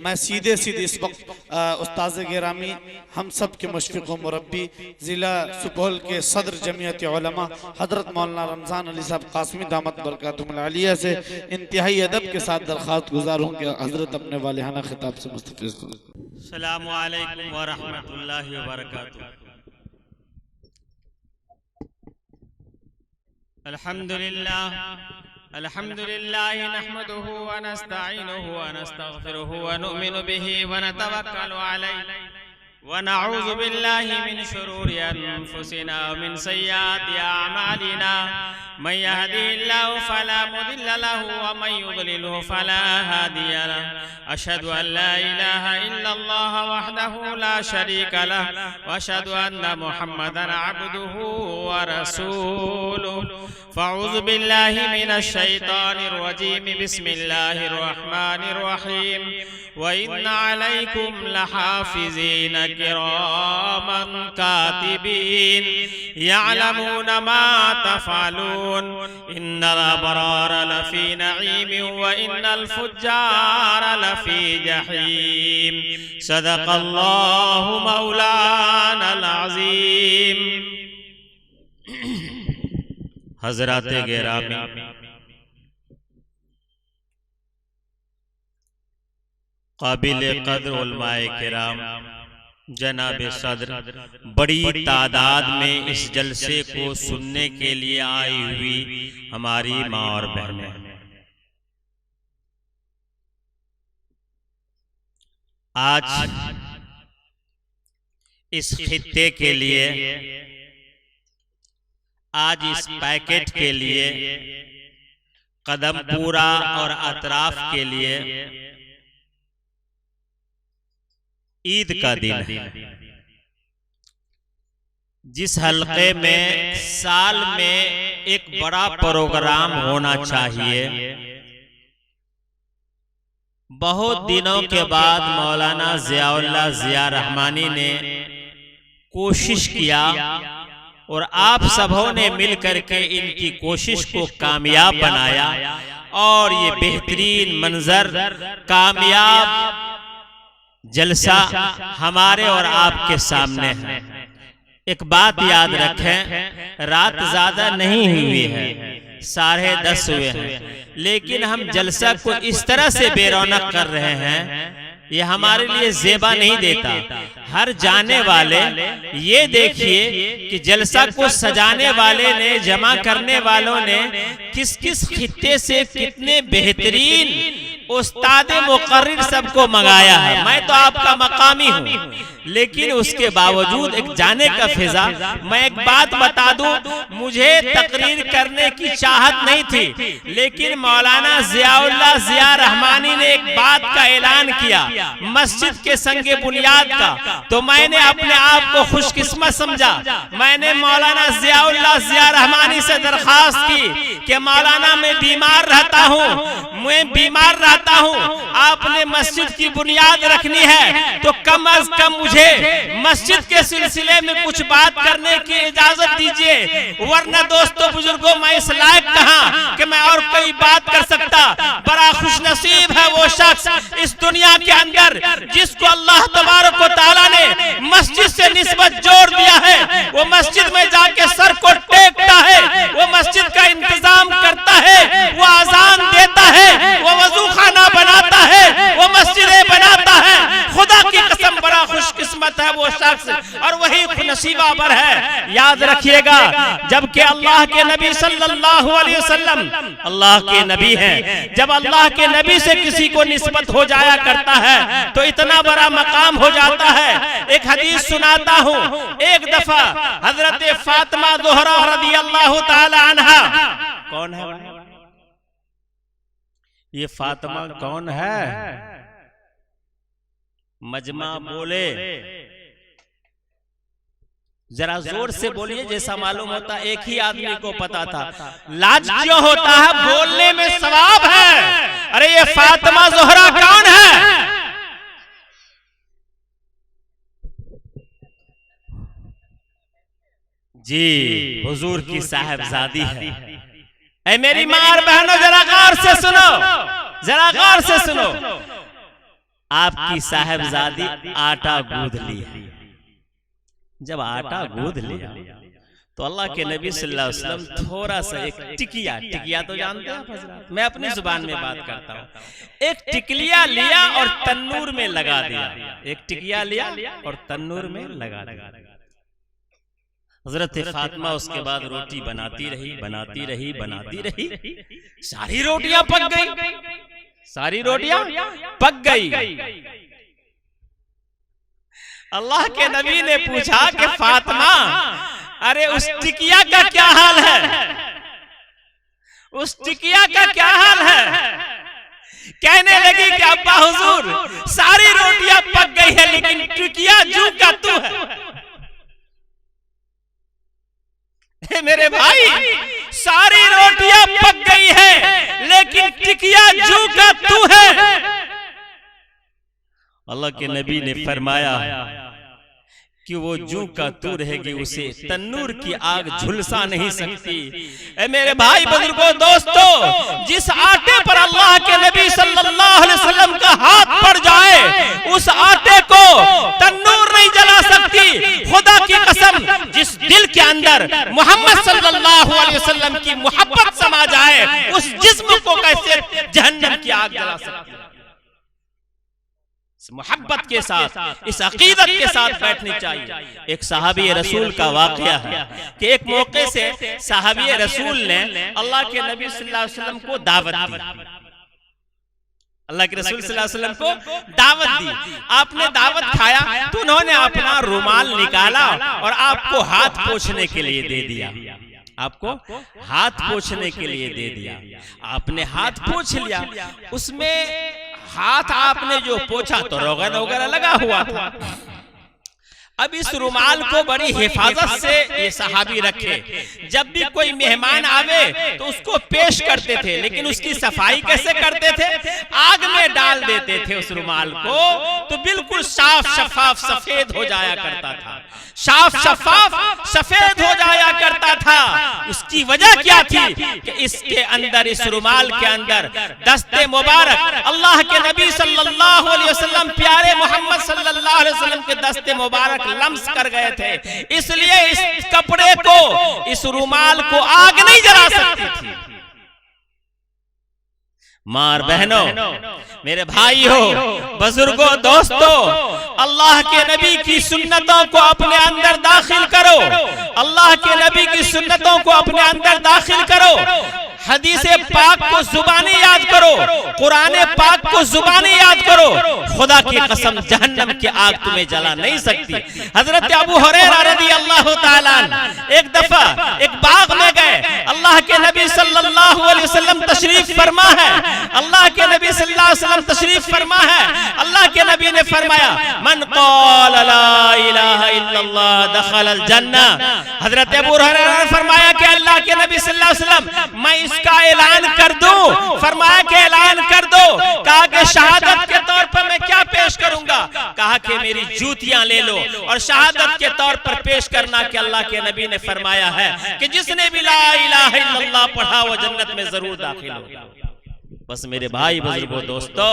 मैं सीधे इस वक्त उस्ताद गिरामी हम सब के मुशफ़िक़ व मुरब्बी ज़िला सुपौल के सदर जमीयत उलमा हज़रत मौलाना रमज़ान अली साहब क़ासिमी दामत बरकातुहुल आलिया से इंतहाई अदब के साथ दरख्वास्त गुजार हूँ कि हज़रत अपने वालिहाना खिताब से मुस्तफ़ीज़ करें। अस्सलामु अलैकुम व रहमतुल्लाहि व बरकातुहू। अल्हम्दुलिल्लाह नहमदुहु व नस्तईनुहु व नस्तगफिरुहु व नुमिनु बिही व नतवक्कलु अलैहि व नऊज़ु बिल्लाहि मिन शुरूरि अनफुसिना व मिन सय्यिआति अअमालिना मन यहदिहिल्लाहु फला मुदिल्ल लहु व मन युद्लिलहु फला हादिय लहु। अशहदु अन ला इलाहा इल्लल्लाह वहदहु ला शरीका लहु व अशहदु अन्ना मुहम्मदन अब्दुहु व रसूलुहु। फ़अऊज़ु बिल्लाहि मिनश शैतानिर रजीम। बिस्मिल्लाहिर रहमानिर रहीम। व इन्ना अलैकुम लहाफ़िज़ीन किरामन कातिबीन यअलमून मा तफ़अलून। इन्नल अबरार लफ़ी नईम व इन्नल फुज्जार लफ़ी जहीम। सदक़ल्लाहु मौलानल अज़ीम। हज़रात गिरामी, काबिल कद्र उलमाए किराम, जनाब सदर, बड़ी तादाद में इस जलसे को सुनने के लिए आई हुई हमारी माँ और बहनें, आज इस खित्ते के लिए, आज इस पैकेट के लिए, कदमपुरा और अतराफ के लिए ईद का दिन है। जिस हल्के में साल में एक बड़ा प्रोग्राम होना चाहिए, बहुत दिनों के बाद मौलाना ज़ियाउल्लाह ज़िया रहमानी ने कोशिश किया और आप सबों ने मिलकर के इनकी कोशिश को कामयाब बनाया और ये बेहतरीन मंजर, कामयाब जलसा हमारे और आपके सामने है। एक बात याद रखें, रात ज्यादा नहीं हुई है, 10:30 हुए हैं, लेकिन हम जलसा को इस तरह से बेरौनक कर रहे हैं, ये हमारे लिए ज़ेबा नहीं देता। हर जाने वाले ये देखिए कि जलसा को सजाने वाले ने, जमा करने वालों ने किस किस खित्ते से कितने बेहतरीन उस्ताद मुकर्रिर सबको मंगाया है। मैं तो आपका मकामी हूँ, लेकिन उसके बावजूद एक जाने का फिजा। मैं एक बात बता दूं, मुझे तकरीर करने की चाहत नहीं थी, लेकिन मौलाना ज़ियाउल्लाह ज़िया रहमानी ने एक बात का ऐलान किया मस्जिद के संगे बुनियाद का, तो मैंने अपने आप को खुशकिस्मत समझा। मैंने मौलाना ज़ियाउल्लाह ज़िया रहमानी से दरख्वास्त की कि मौलाना मैं बीमार रहता हूँ, आपने मस्जिद की बुनियाद रखनी है तो कम अज कम मुझे मस्जिद के सिलसिले में कुछ बात करने की इजाजत दीजिए, वरना दोस्तों बुजुर्गों मैं इस लायक कहां कि मैं और कोई बात कर सकता। बड़ा खुशनसीब है वो शख्स इस दुनिया के अंदर जिसको अल्लाह तबारक व तआला ने मस्जिद से निस्बत जोड़ दिया है। वो मस्जिद में जाके सर को टेकता है, वो मस्जिद का इंतजाम करता है, वो अजान देता है, वो वजू खाना बनाता है, वो मस्जिदें बनाता है। खुदा की कसम बड़ा खुशकिस्मत है वो शख्स, और वही नसीबा बर है। याद रखिएगा, जबकि अल्लाह के नबी सल्लल्लाहु अलैहि वसल्लम अल्लाह के नबी हैं, जब अल्लाह के नबी से किसी को निस्बत हो जाया करता है तो इतना बड़ा मकाम हो जाता है। एक हदीस सुनाता हूँ। एक दफा हजरत फातिमा ज़ोहरा रज़ियल्लाहु ताला अन्हा, कौन है ये फातिमा, कौन है? मजमा बोले, जरा जोर से बोलिए, जैसा मालूम होता एक ही आदमी को पता था। लाज क्यों होता है? बोलने में सवाब है। अरे ये फातिमा ज़ोहरा कौन है? जी हुजूर की साहिबजादी है। ऐ मेरी माँ और बहनों, जरा गौर से सुनो, जरा गौर से सुनो। आपकी साहबजादी आटा गूंद ली। जब आटा गूंद लिया तो अल्लाह के नबी सल्लल्लाहु अलैहि वसल्लम थोड़ा सा एक टिकिया तो जानते हैं हजरत, मैं अपनी जुबान में बात करता हूँ, एक टिकलिया लिया और तन्नूर में लगा दिया। एक टिकिया लिया और तन्नूर में लगा दिया। हजरत फातिमा उसके बाद रोटी बनाती रही, सारी रोटियां पक गई। अल्लाह के नबी ने पूछा कि फातिमा, अरे उस टिकिया का क्या हाल है? उस टिकिया का क्या हाल है? कहने लगी कि अब्बा हुजूर, सारी रोटियां पक गई है लेकिन टिकिया जू का तू है। मेरे भाई, सारी रोटियां पक गई है लेकिन टिकिया जू का तू है। अल्लाह के नबी ने फरमाया कि वो जू का तू रहेगी, उसे तन्नूर की आग झुलसा नहीं सकती। ए मेरे भाई बुजुर्गों दोस्तों, जिस आटे पर अल्लाह के नबी सल्लल्लाहु अलैहि वसल्लम का हाथ पड़ जाए, उस आटे को तन्नूर नहीं जला सकती। खुदा की कसम, जिस दिल के अंदर मोहम्मद सल्लल्लाहु अलैहि वसल्लम की मोहब्बत समा जाए, उस जिस्म को कैसे जहन्नम की आग जला सकती है? मोहब्बत के साथ, इस अकीदत के साथ बैठनी चाहिए। एक सहाबी रसूल का वाकया है कि एक मौके से सहाबी रसूल ने अल्लाह के नबी सल्लल्लाहु अलैहि वसल्लम को दावत दी। अल्लाह के रसूल सल्लल्लाहु अलैहि वसल्लम को दावत दी। आपने दावत खाया तो उन्होंने अपना रुमाल निकाला और आपको हाथ पोंछने के लिए दे दिया। आपको हाथ पोंछने के लिए दे दिया। आपने हाथ पोंछ लिया, उसमें हाथ आपने जो पोंछा तो रोगन वगैरह लगा हुआ था। अब इस रुमाल को बड़ी हिफाजत से ये सहाबी रखे। जब भी कोई मेहमान आवे तो उसको पेश करते थे, लेकिन उसकी सफाई कैसे करते थे? आग में डाल देते थे उस रुमाल को, तो बिल्कुल साफ शफाफ सफेद हो जाया करता था। साफ शफाफ सफेद हो जाया करता था। उसकी वजह क्या थी कि इसके अंदर, इस रुमाल के अंदर दस्ते मुबारक अल्लाह के नबी सल्लल्लाहु अलैहि वसल्लम, प्यारे मोहम्मद सल्लल्लाहु अलैहि वसल्लम के दस्ते मुबारक लम्स कर गए थे। इसलिए इस कपड़े को, इस रुमाल को आग नहीं जला सकती थी। मार बहनों, मेरे भाइयों, बुजुर्गों, दोस्तों, अल्लाह के नबी की सुन्नतों को अपने अंदर दाखिल करो। अल्लाह के नबी की सुन्नतों को अपने अंदर दाखिल करो। हदीसे पाक को जुबानी याद करो, कुराने पाक को जुबानी याद करो। खुदा की कसम, जहन्नम की आग तुम्हें जला नहीं सकती। हजरत अबू हुरैरा रज़ियल्लाहु ताला एक दफा एक बाग में गए। अल्लाह के नबी सल्लल्लाहु अलैहि वसल्लम तशरीफ फरमा है। अल्लाह के नबी सल्लल्लाहु अलैहि वसल्लम तशरीफ फरमा है। अल्लाह के नबी ने फरमाया, मन क़ाल ला इलाहा इल्लल्लाह दखलल जन्ना। हजरत अबू हुरैरा ने फरमाया कि अल्लाह के नबी सल्लल्लाहु अलैहि वसल्लम, मैं इसका ऐलान कर दूं? फरमाया कि ऐलान कर दो। कहा कि शहादत के तौर पर मैं क्या पेश करूंगा? कहा कि मेरी जूतियां ले लो और शहादत के तौर पर पेश करना कि अल्लाह के नबी ने फरमाया है कि जिसने भी ला इलाहा इल्लल्लाह पढ़ा वो जन्नत में जरूर दाखिल होगा। बस मेरे भाई बुजुर्गों दोस्तों,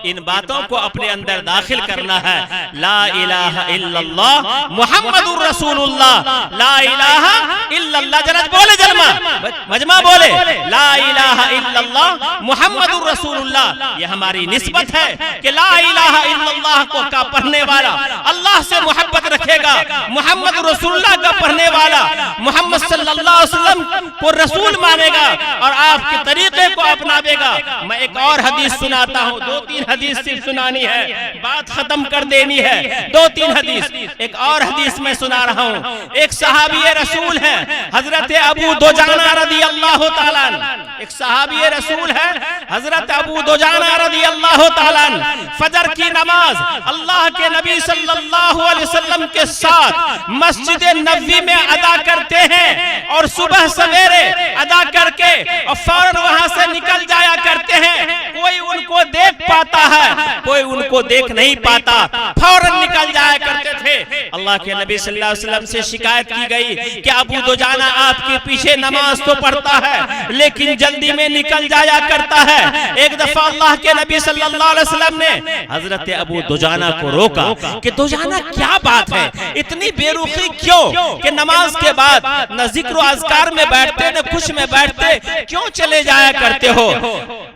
इन बातों को अपने अंदर दाखिल करना है। ला इलाहा इल्लल्लाह मुहम्मदुर रसूलुल्लाह, ला इलाहा इल्लल्लाह, जरा बोले मजमा बोले, ला इलाहा इल्लल्लाह मुहम्मदुर रसूलुल्लाह। ये हमारी निस्बत है कि ला इलाहा इल्लल्लाह को का पढ़ने वाला अल्लाह से मोहब्बत रखेगा, मोहम्मद रसूलुल्लाह का पढ़ने वाला मोहम्मद सल्लल्लाहु अलैहि वसल्लम को रसूल मानेगा और आपके तरीके को अपनावेगा। मैं एक और हदीस सुनाता हूँ, 2-3 हदीस सिर्फ सुनानी है, बात खत्म कर देनी है। 2-3 हदीस, एक और हदीस मैं सुना रहा हूँ। एक सहाबी रसूल है, हजरत अबू दुजाना रज़ियल्लाहु ताला अन्हु। एक सहाबी रसूल है, हजरत अबू दुजाना रज़ियल्लाहु ताला अन्हु। फजर की नमाज अल्लाह के नबी सल्लल्लाहु अलैहि वसल्लम के साथ मस्जिद नबवी में अदा करते हैं और सुबह सवेरे अदा करके और फौरन वहां से निकल जाया करते हैं। कोई उनको देख पाता है, कोई उनको देख नहीं पाता, फौरन निकल जाया करते थे। अल्लाह के नबी सल्लल्लाहु अलैहि वसल्लम से शिकायत की गई कि अबू दुजाना आपके पीछे नमाज तो पढ़ता है लेकिन जल्दी में निकल जाया करता है। एक दफा अल्लाह के नबी सल्लल्लाहु अलैहि वसल्लम ने हजरत अबू दुजाना को रोका कि दुजाना क्या बात है, इतनी बेरुखी क्यों कि नमाज के बाद न जिक्र अज़कार में बैठते न कुछ में बैठते, क्यों चले जाया करते हो।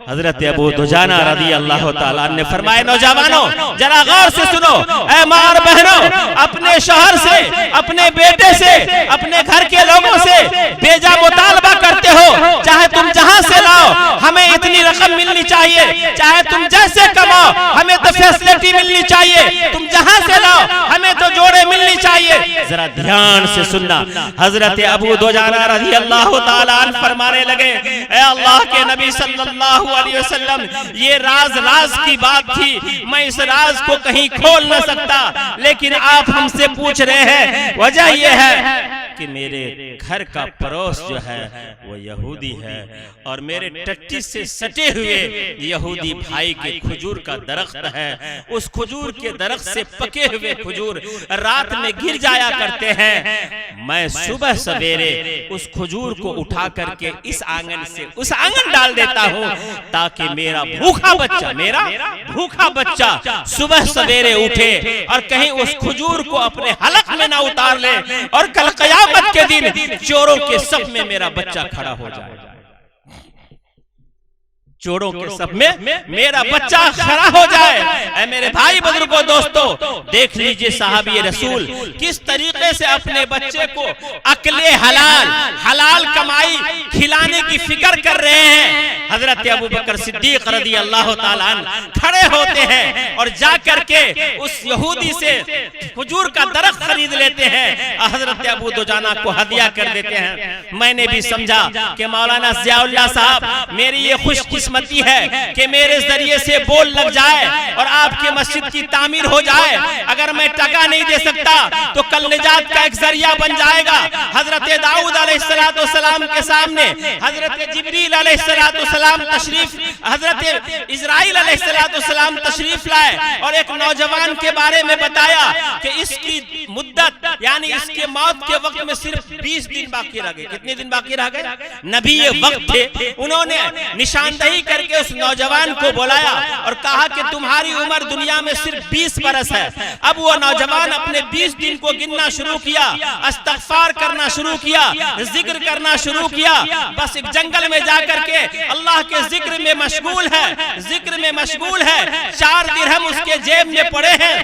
हजरत अबू दुजाना रज़ी अल्लाह ताला ने फरमाया, नौजवानों जरा गौर से सुनो, ऐ माँ और बहनों, अपने शौहर से, अपने बेटे से, अपने घर के लोगों से बेजा मुतालबा करते हो, चाहे तुम जहां से लाओ हमें इतनी रकम मिलनी चाहिए, चाहे तुम जैसे कमाओ हमें तो फैसिलिटी मिलनी चाहिए, तुम जहां से लाओ हमें तो जोड़े मिलनी चाहिए। जरा ध्यान से सुनना, हजरत अबू दुजाना रज़ी अल्लाह ताला अन्हु फरमाने लगे, ऐ अल्लाह के नबी सल्लल्लाहु अलैहि वसल्लम, ये राज की बात थी, मैं इस राज को कहीं खोल न सकता, लेकिन आप हमसे पूछ रहे हैं, वजह यह है कि मेरे घर का पड़ोस जो है वो यहूदी है और मेरे टट्टी से सटे हुए यहूदी भाई के खजूर का दरख्त है, उस खजूर के दरख्त से पके हुए खजूर रात में गिर जाया करते हैं, मैं सुबह सवेरे उस खजूर को उठा करके इस आंगन से उस आंगन डाल देता हूँ ताकि मेरा भूखा बच्चा सुबह सवेरे उठे और कहीं उस खजूर को अपने हलक में ना उतार ले और कल क़यामत के दिन चोरों के सफ में मेरा बच्चा खड़ा हो जाए, चोरों के सब में मेरा बच्चा खड़ा हो जाए। ऐ मेरे भाई बुजुर्गों दोस्तों, देख लीजिए साहबी रसूल किस तरीके से अपने बच्चे को अकले हलाल कमाई खिलाने की फिक्र कर रहे हैं। हजरत अबू बकर सिद्दीक रज़ी अल्लाह ताला अन्हु खड़े होते हैं और जाकर के उस यहूदी से खजूर का दरख्त खरीद लेते हैं, हजरत अबू दुजाना को हदिया कर देते हैं। मैंने भी समझा कि मौलाना ज़ियाउल्लाह साहब मेरी ये खुशकिस्मती है कि मेरे जरिए से बोल लग जाए और आपके मस्जिद की तामीर हो जाए। अगर मैं टका नहीं दे सकता तो कल निजात का एक जरिया बन जाएगा। हजरत दाऊद अलैहिस्सलाम के सामने हजरत जिब्रील अलैहिस्सलाम तशरीफ, हजरत इजराइल अलैहिस्सलाम तशरीफ लाए और एक नौजवान के बारे में बताया कि इसकी मुद्दत यानी इसके मौत के वक्त में सिर्फ 20 दिन बाकी रह गए। कितने दिन बाकी रह गए? नबी ये वक्त थे, उन्होंने निशानदही करके उस नौजवान को बुलाया और कहा कि तुम्हारी उम्र दुनिया में सिर्फ 20 बरस है। अब वो नौजवान अपने 20 दिन को गिनना शुरू किया, इस्तिग़फ़ार करना शुरू किया, जिक्र करना शुरू किया, बस एक जंगल में जाकर के अल्लाह के जिक्र में मशगूल है, 4 दिरहम उसके जेब में पड़े हैं।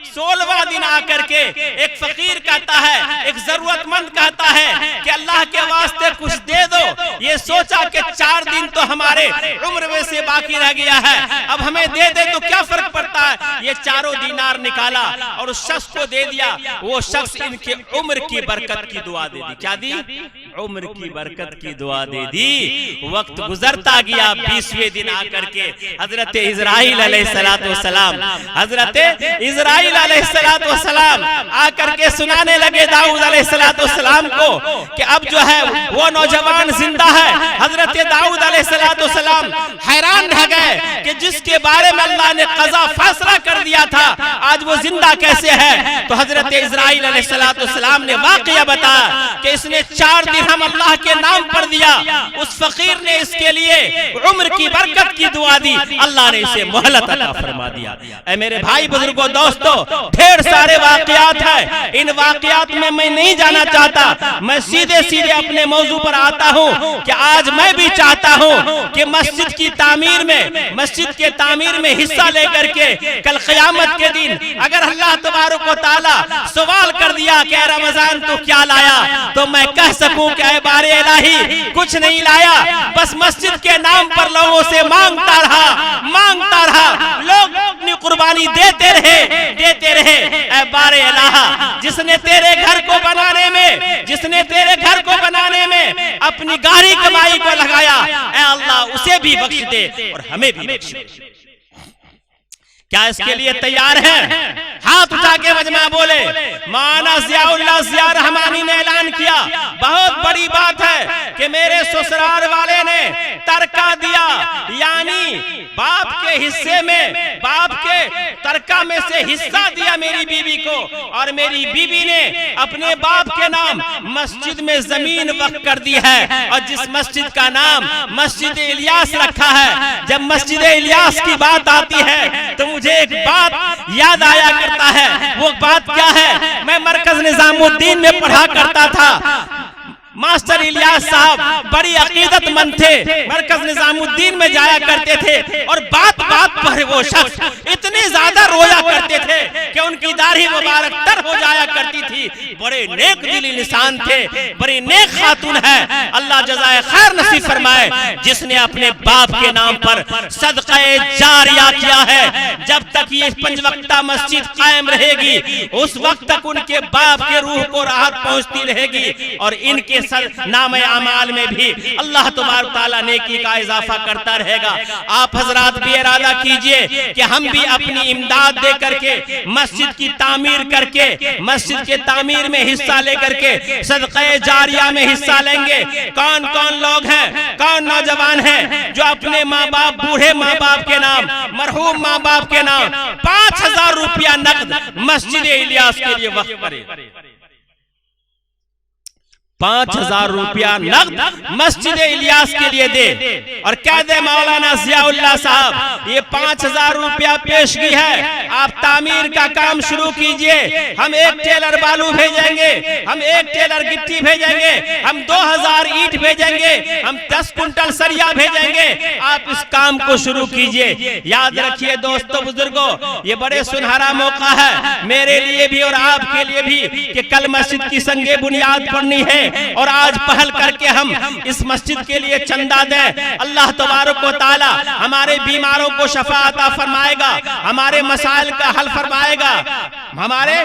16वां दिन आकर के एक फकीर कहता है, एक जरूरतमंद कहता है कि अल्लाह के वास्ते कुछ दे दो। ये सोचा कि 4 दिन तो हमारे उम्र में से बाकी रह गया है, अब हमें दे दे तो क्या फर्क पड़ता है। ये 4 दीनार निकाला और उस शख्स को दे दिया। वो शख्स इनके उम्र की बरकत की दुआ दे दी। क्या दी? उम्र की बरकत की दुआ दे दी। वक्त गुजरता गया, 20वें दिन आकर के हजरत इजराइल अलैहिस्सलाम आकर के सुनाने लगे दाऊद अलैहिस्सलाम को कि अब जो है वो नौजवान जिंदा है। हजरत दाऊद अलैहिस्सलाम हैरान रह गए कि जिसके बारे में अल्लाह ने क़ज़ा फैसला कर दिया था आज वो जिंदा कैसे है। तो हजरत इजराइल अलैहिस्सलाम ने वाक़या बताया कि इसने 4 दिरहम अल्लाह के नाम पर दिया, उस फकीर ने इसके लिए उम्र की बरकत की दुआ दी, अल्लाह ने इसे मोहलत अता फरमा दिया। ऐ मेरे भाई बुजुर्गों दोस्तों, ढेर सारे वाक़यात हैं, इन वाक़यात में मैं नहीं जाना चाहता। मैं सीधे अपने मौजू पर आता हूँ कि आज मैं भी चाहता हूँ कि मस्जिद के तामीर में हिस्सा लेकर के कल क़यामत के दिन अगर अल्लाह तबारक व तआला सवाल कर दिया कि रमजान तो क्या लाया, तो मैं कह सकूं कि ऐ बारे इलाही कुछ नहीं लाया, बस मस्जिद के नाम पर लोगों से मांगता रहा, लोग अपनी कुर्बानी देते रहे। ऐ बारे इलाहा, जिसने तेरे घर को बनाने में अपनी गाढ़ी कमाई को लगाया, ऐ अल्लाह उसे भी बख्श दे और हमें भी बख्श दे। क्या इसके लिए तैयार हैं? हाथ उठा के मजमा बोले। मौलाना ज़ियाउल्लाह ज़िया रहमानी ने ऐलान किया, बहुत बड़ी बात है कि मेरे ससुराल वाले ने तरका दिया, यानी बाप के हिस्से में, बाप के तरका में से हिस्सा दिया मेरी बीवी को और मेरी बीवी ने अपने बाप के नाम मस्जिद में जमीन वक्फ कर दी है और जिस मस्जिद का नाम मस्जिद इलियास रखा है। जब मस्जिद इलियास की बात आती है तो मुझे एक बात याद आया करता है। वो बात क्या है? मैं मरकज निजामुद्दीन में पढ़ा करता था। मास्टर इलियास साहब बड़ी अकीदतमंद थे, मरकज निजामुद्दीन में जाया करते थे और बात बात पर वो शख्स इतने ज्यादा रोया करते थे कि उनकी दाढ़ी मुबारक तर हो जाया करती थी। बड़े नेक दिली इंसान थे, बड़ी नेक खातून है। अल्लाह जज़ाए खैर नसीब फरमाए। जिसने अपने बाप के नाम पर सदक़े जारिया किया है, जब तक ये 5 वक्ता मस्जिद कायम रहेगी उस वक्त तक उनके बाप के रूह को राहत पहुंचती रहेगी और इनके नाम अमाल में भी अल्लाह तबारक तआला नेकी का इजाफा करता रहेगा। आप हजरात भी इरादा कीजिए कि हम भी अपनी इमदाद दे करके मस्जिद की तामीर करके मस्जिद के तामीर में हिस्सा लेकर के सदक़े जारिया में हिस्सा लेंगे। कौन कौन लोग हैं, कौन नौजवान हैं जो अपने माँ बाप, बूढ़े माँ बाप के नाम, मरहूम माँ बाप के नाम 5000 रुपया नकद मस्जिद इलियास के लिए वक्फ करे? 5000 रुपया नकद मस्जिद इलियास के लिए दे और कह दे मौलाना ज़ियाउल्लाह साहब ये 5000 रुपया पेशगी है, आप तामीर का काम शुरू कीजिए। हम 1 टेलर बालू भेजेंगे, हम 1 टेलर गिट्टी भेजेंगे, हम 2000 ईंट भेजेंगे, हम 10 कुंटल सरिया भेजेंगे। आप इस काम को शुरू कीजिए। याद रखिए दोस्तों बुजुर्गों, ये बड़े सुनहरा मौका है मेरे लिए भी और आपके लिए भी कि कल मस्जिद की संगे बुनियाद पड़नी है और आज पहल करके हम इस मस्जिद के लिए चंदा दें। अल्लाह तबारक व तआला हमारे बीमारों को शफा अता फरमाएगा, हमारे मसाइल का हल फरमाएगा, हमारे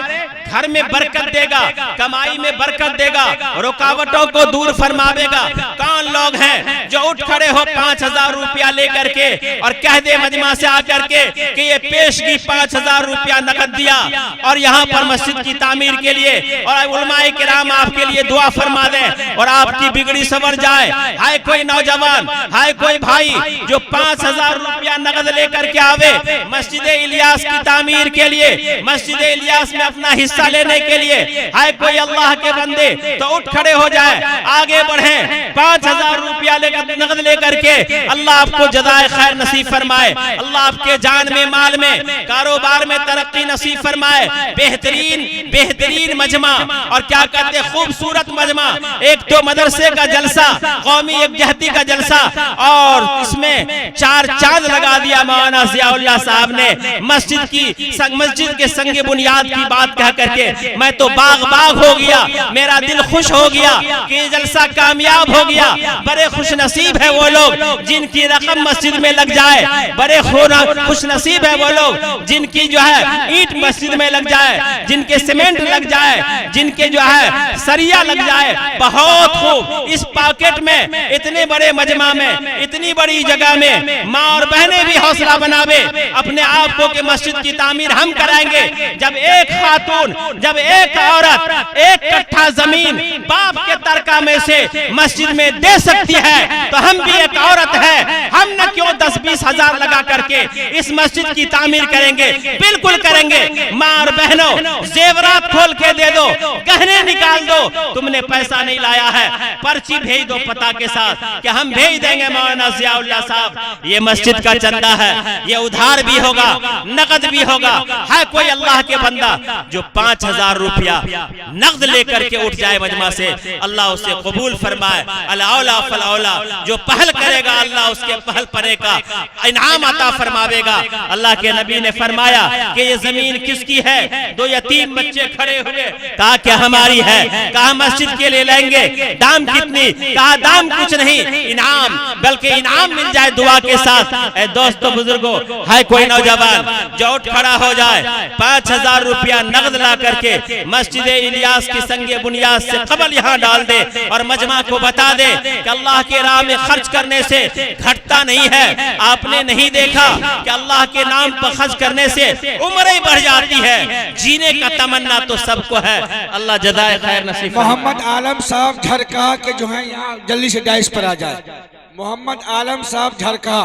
घर में बरकत देगा, कमाई में बरकत देगा, रुकावटों को दूर फरमावेगा। कौन लोग हैं जो उठ खड़े हो 5000 रुपया लेकर के और कह दे मजमा से आकर के कि ये पेशगी 5000 रुपया नकद दिया और यहाँ पर मस्जिद की तामीर के लिए और उलमाए किराम आपके लिए दुआ फरमा दे और आपकी बिगड़ी सवर जाए। हाय कोई नौजवान, हाय कोई भाई जो 5000 रुपया नकद लेकर के आवे मस्जिद इलियास की तामीर के लिए, मस्जिद इलियास में अपना हिस्सा लेने के लिए। हाय कोई अल्लाह के बंदे तो उठ खड़े हो जाए, आगे बढ़े, 5000 रुपया नकद लेकर के। अल्लाह आपको जज़ाए खैर नसीब फरमाए, अल्लाह आपके जान में, माल में, कारोबार में तरक्की नसीब फरमाए। बेहतरीन बेहतरीन मजमा और क्या कहते हैं खूबसूरत मजमा, एक तो मदरसे का जलसा, कौमी यकजहती का जलसा और इसमें 4 चांद लगा दिया मौलाना ज़ियाउल्लाह साहब ने। मस्जिद के संगे बुनियाद की बात कह करके मैं तो बाग बाग हो गया, मेरा दिल खुश हो गया कि ये जलसा कामयाब हो गया। बड़े खुश नसीब है वो लोग जिनकी रकम मस्जिद में लग जाए, बड़े खुश नसीब है वो लोग जिनकी जो है ईंट मस्जिद में लग जाए, जिनके सीमेंट लग जाए, जिनके जो है सरिया लग जाए। बहुत खूब। इस पॉकेट में इतने बड़े मजमा में, इतनी बड़ी जगह में माँ और बहनें भी हौसला बनावे अपने आप को कि मस्जिद की तामीर हम कराएंगे। जब एक खातून, जब एक औरत 1 कट्ठा जमीन बाप के तरका में से मस्जिद में दे सकती है तो हम भी एक औरत है, हम न क्यों 10-20 हजार लगा करके इस मस्जिद की तामीर करेंगे? बिल्कुल करेंगे। माँ और बहनों जेवरात खोल के दे दो, गहने निकाल दो, तुमने पैसा नहीं लाया है पर्ची भेज दो पता के साथ कि हम भेज देंगे मौलाना ज़ियाउल्लाह साहब। ये मस्जिद का चंदा है, ये उधार भी होगा, नकद भी होगा। है कोई अल्लाह के बंदा जो 5000 रुपया नकद लेकर के उठ जाए मजमा से, अल्लाह उसे कबूल फरमाए। अलौला फलौला, जो पहल करेगा अल्लाह उसके पहल पने का इनाम अता फरमावेगा। अल्लाह के नबी ने फरमाया कि ये जमीन किसकी है? 2 यतीम बच्चे खड़े हुए, कहा कि हमारी है, कहा मस्जिद के लिए लेंगे, दाम कितनी? कहा दाम कुछ नहीं, इनाम, बल्कि इनाम मिल जाए दुआ के साथ। दोस्तों बुजुर्गों, है कोई नौजवान जो उठ खड़ा हो जाए 5000 रुपया नकद ला करके मस्जिद इलियास की संगे बुनियाद से कबल यहाँ डाल दे और मजमा को बता दे कि अल्लाह के राह में खर्च करने से घटता नहीं है। आपने नहीं देखा कि अल्लाह के नाम पर खर्च करने से उम्रें बढ़ जाती है? जीने का तमन्ना तो सबको है। अल्लाह जज़ाए खैर नसीब। मोहम्मद आलम साहब झरका के जो है यहाँ जल्दी से डाइस पर आ जाए। मोहम्मद आलम साहब झरका।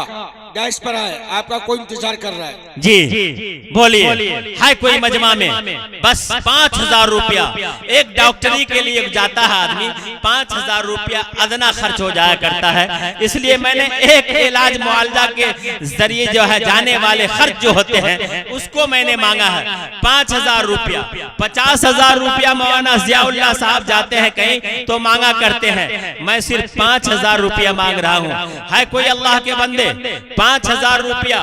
डैश पर आए, आपका कोई इंतजार कर रहा है। जी बोलिए, है कोई मजमा में? बस 5,000 रुपया एक डॉक्टरी के लिए जाता है आदमी, 5,000 रुपया अदना खर्च हो जाया करता है। इसलिए मैंने एक इलाज मुआवजा के जरिए जो है जाने वाले खर्च जो होते हैं उसको मैंने मांगा है 5,000 रुपया। 50,000 रुपया मौलाना जियाउल्लाह साहब जाते हैं कहीं तो मांगा करते हैं, मैं सिर्फ 5,000 रुपया मांग रहा हूँ। है कोई अल्लाह के बंदे 5,000 रुपया?